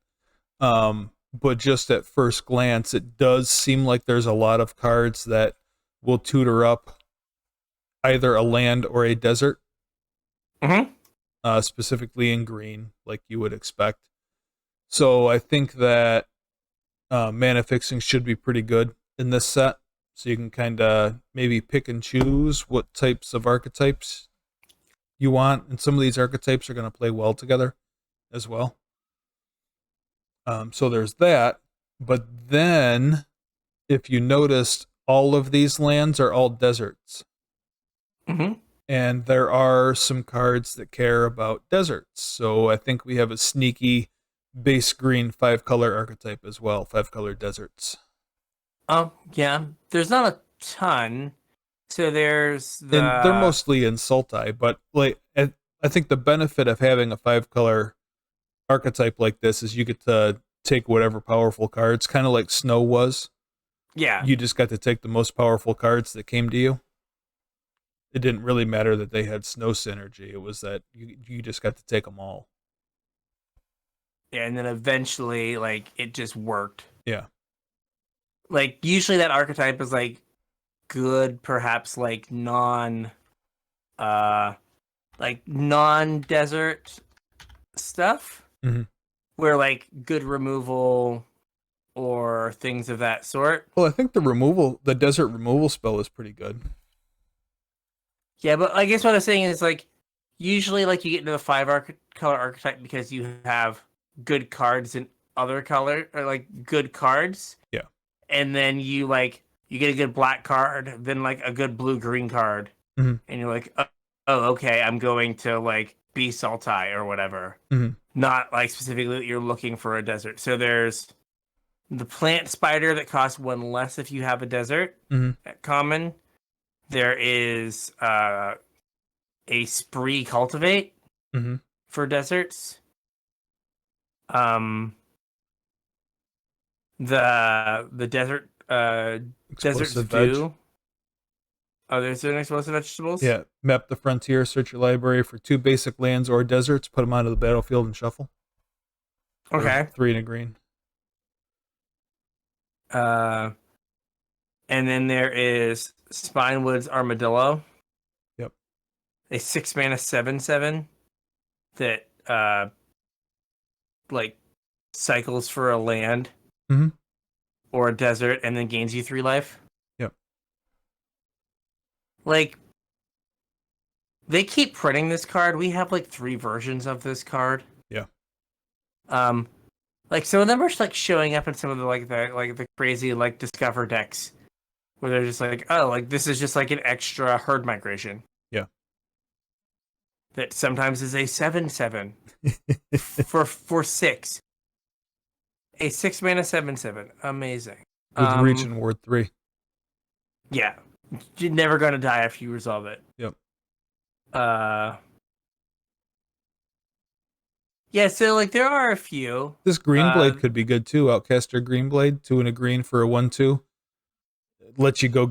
But just at first glance, it does seem like there's a lot of cards that will tutor up either a land or a desert. Mm-hmm. Specifically in green, like you would expect. So I think that mana fixing should be pretty good in this set. So you can kind of maybe pick and choose what types of archetypes you want. And some of these archetypes are going to play well together as well. So there's that. But then, if you noticed, all of these lands are all deserts. Mm-hmm. And there are some cards that care about deserts. So I think we have a sneaky base green 5-color archetype as well, 5-color deserts. Oh, yeah. There's not a ton. So there's And they're mostly in Sultai, but like I think the benefit of having a 5-color archetype like this is you get to take whatever powerful cards, kind of like Snow was. Yeah. You just got to take the most powerful cards that came to you. It didn't really matter that they had Snow synergy. It was that you just got to take them all. Yeah, and then eventually, like, it just worked. Yeah. Like, usually that archetype is, like, good, perhaps, like, non-desert stuff. Mm-hmm. Where, like, good removal or things of that sort. Well, I think the desert removal spell is pretty good. Yeah, but I guess what I'm saying is, like, usually, like, you get into the 5-color archetype because you have good cards in other color, or, like, good cards. Yeah. And then you get a good black card, then, like, a good blue-green card. Mm-hmm. And you're like, oh, okay, I'm going to, like, be Sultai or whatever. Mm-hmm. Not, like, specifically you're looking for a desert. So there's the plant spider that costs 1 less if you have a desert at common. There is a spree cultivate for deserts. The desert desert dew. Oh, there's an explosive vegetables? Yeah. Map the frontier, search your library for 2 basic lands or deserts, put them onto the battlefield and shuffle. Okay. Or 3 in a green. Uh, and then there is Spinewood's Armadillo, Yep. a 6-mana 7/7 that like cycles for a land Mm-hmm. or a desert and then gains you 3 life. Yep. Like, they keep printing this card. We have like 3 versions of this card. Yeah. Like some of them are just like showing up in some of the crazy like Discover decks where they're just like, oh, like this is just like an extra herd migration. Yeah. That sometimes is a 7/7 for 6. A 6-mana 7/7. Amazing. With reach and ward 3. Yeah. You're never gonna die after you resolve it. Yep. Yeah, so like there are a few. This Greenblade could be good too. Outcaster Greenblade, 2 and a green for a 1/2. Lets you go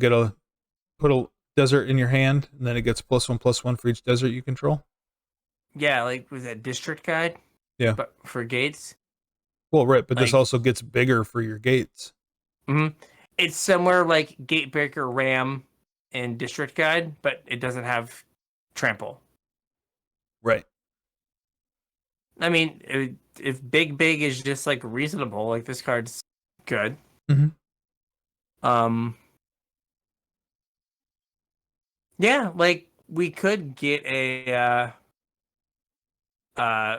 put a desert in your hand, and then it gets +1/+1 for each desert you control. Yeah, like was that District Guide? Yeah. But for gates. Well, right, but this Like- also gets bigger for your gates. Mm-hmm. It's somewhere like Gatebreaker, Ram, and District Guide, but it doesn't have trample. Right. I mean, if big is just like reasonable, like this card's good. Mhm. Yeah, like we could get a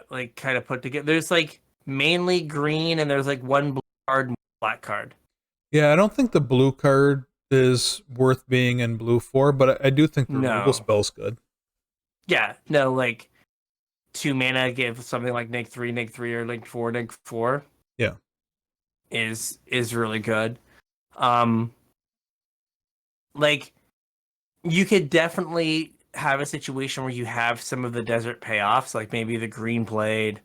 like kind of put together. There's like mainly green, and there's like 1 blue card, and 1 black card. Yeah, I don't think the blue card is worth being in blue for, but I do think the removal No. spell's good. Yeah, no, like 2 mana give something like -3, -3, or -4, -4. Yeah. Is really good. Like you could definitely have a situation where you have some of the desert payoffs, like maybe the Green Blade,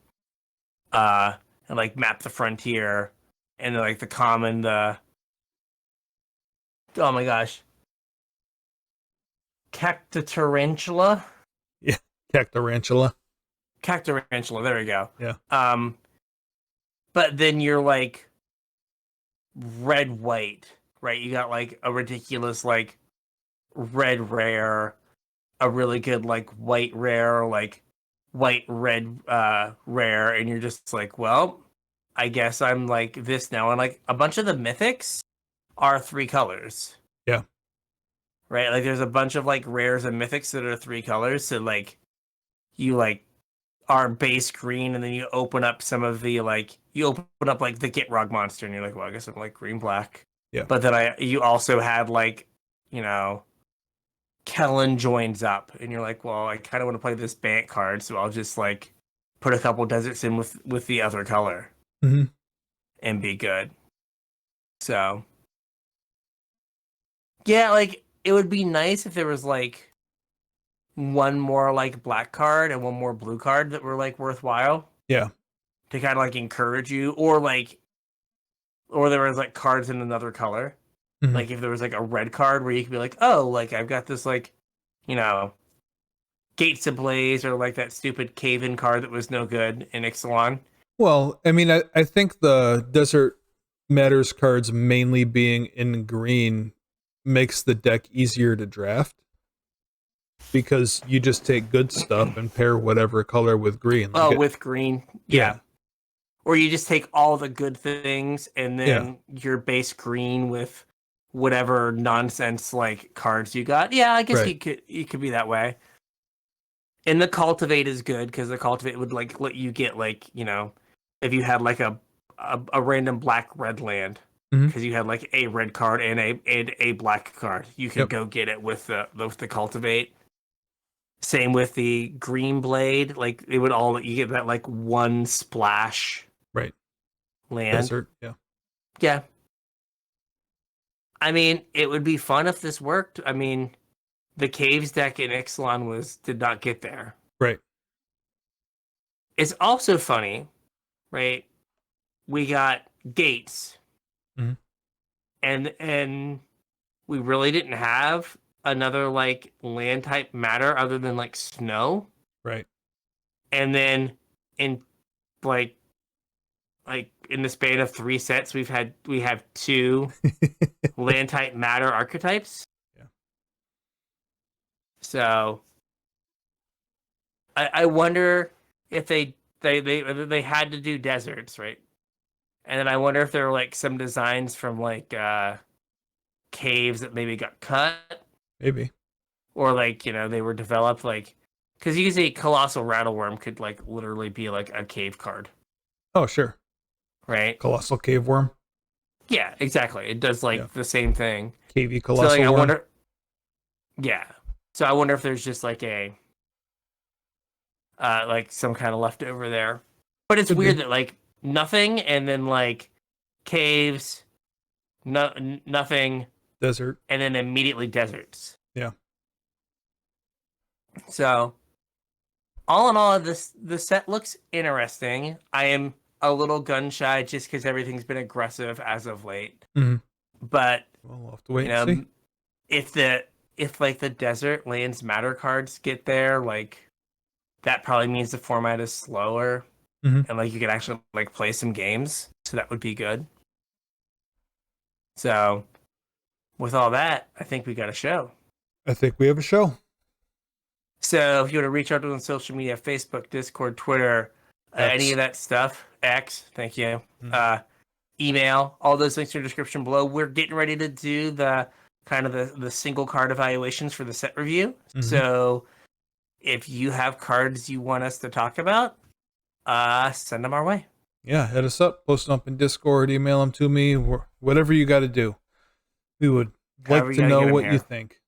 and like Map the Frontier, and like the common, oh my gosh, Cactarantula. Yeah, Cactarantula. Cactarantula, there we go. Yeah. But then you're like red white, right? You got like a ridiculous like red rare, a really good like white rare, like white red rare, and you're just like, well, I guess I'm like this now. And like a bunch of the mythics are 3 colors. Yeah. Right? Like there's a bunch of like rares and mythics that are 3 colors. So like you like are base green, and then you open up some of the like you open up like the Gitrog monster, and you're like, well, I guess I'm like green black. Yeah. But then you also had like, you know, Kellen joins up, and you're like, well, I kind of want to play this Bant card, so I'll just like put a couple deserts in with the other color, Mhm. and be good. So yeah, like it would be nice if there was like 1 more like black card and 1 more blue card that were like worthwhile. Yeah. To kind of like encourage you, or there was like cards in another color. Mhm. Like if there was like a red card where you could be like, oh, like I've got this like, you know, Gates Ablaze, or like that stupid cave-in card that was no good in Ixalan. Well, I mean, I think the Desert Matters cards mainly being in green makes the deck easier to draft, because you just take good stuff and pair whatever color with green. Like With green. Yeah. Or you just take all the good things and then your base green with whatever nonsense like cards you got. Yeah, I guess Right. you could be that way. And the Cultivate is good because the Cultivate would like let you get like, you know, if you had like a random black red land, Mhm. because you had like a red card and a black card, you could go get it with the Cultivate. Same with the Green Blade, like it would all you get that like 1 splash Right. land. Desert. Yeah. Yeah. I mean, it would be fun if this worked. I mean, the Caves deck in Ixalan did not get there. Right. It's also funny, right? We got Gates, Mhm. and we really didn't have another like land type matter other than like snow. Right. And then in like like in the span of 3 sets, we have 2 land type matter archetypes. Yeah. So I wonder if they had to do deserts, right? And then I wonder if there were like some designs from like caves that maybe got cut, Maybe. or like they were developed like, because you can see Colossal Rattleworm could like literally be like a cave card, Oh, sure. right? Colossal Cave Worm. Yeah, exactly. It does like the same thing. KV So Colossal like I Worm. wonder, yeah. So I wonder if there's just like a like some kind of leftover there. But it's Could weird be. that like nothing and then like caves, nothing, Desert. and then immediately deserts. Yeah. So all in all, the set looks interesting. I am a little gun shy just because everything's been aggressive as of late. Mhm. But Well, we'll have to wait and see. if like the desert lands matter cards get there, like that probably means the format is slower, Mhm. and like you could actually like play some games. So that would be good. So with all that, I think we got a show. I think we have a show. So if you want to reach out to us on social media, Facebook, Discord, Twitter, any of that stuff, X, thank you. Email, all those links are in the description below. We're getting ready to do the kind of the single card evaluations for the set review. So if you have cards you want us to talk about, send them our way. Yeah, hit us up, post them up in Discord, email them to me, whatever you got to do. We would However like you to gotta get know 'em what here. you think.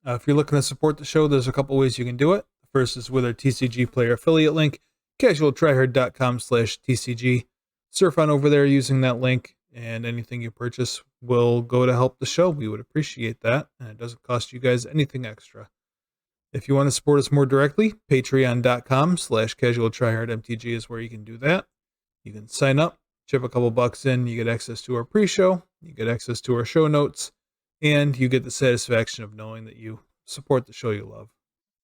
If you're looking to support the show, there's a couple ways you can do it. The first is with our TCG player affiliate link, CasualTryHard.com/TCG. Surf on over there using that link, and anything you purchase will go to help the show. We would appreciate that, and it doesn't cost you guys anything extra. If you want to support us more directly, Patreon.com/CasualTryHardMTG is where you can do that. You can sign up, chip a couple bucks in, you get access to our pre-show, you get access to our show notes, and you get the satisfaction of knowing that you support the show you love.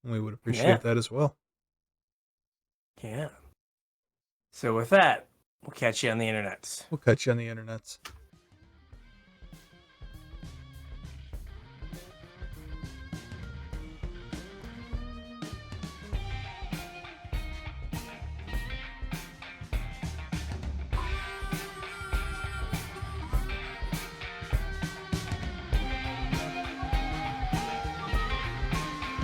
And we would appreciate that as well. Yeah. So with that, we'll catch you on the internets. We'll catch you on the internets.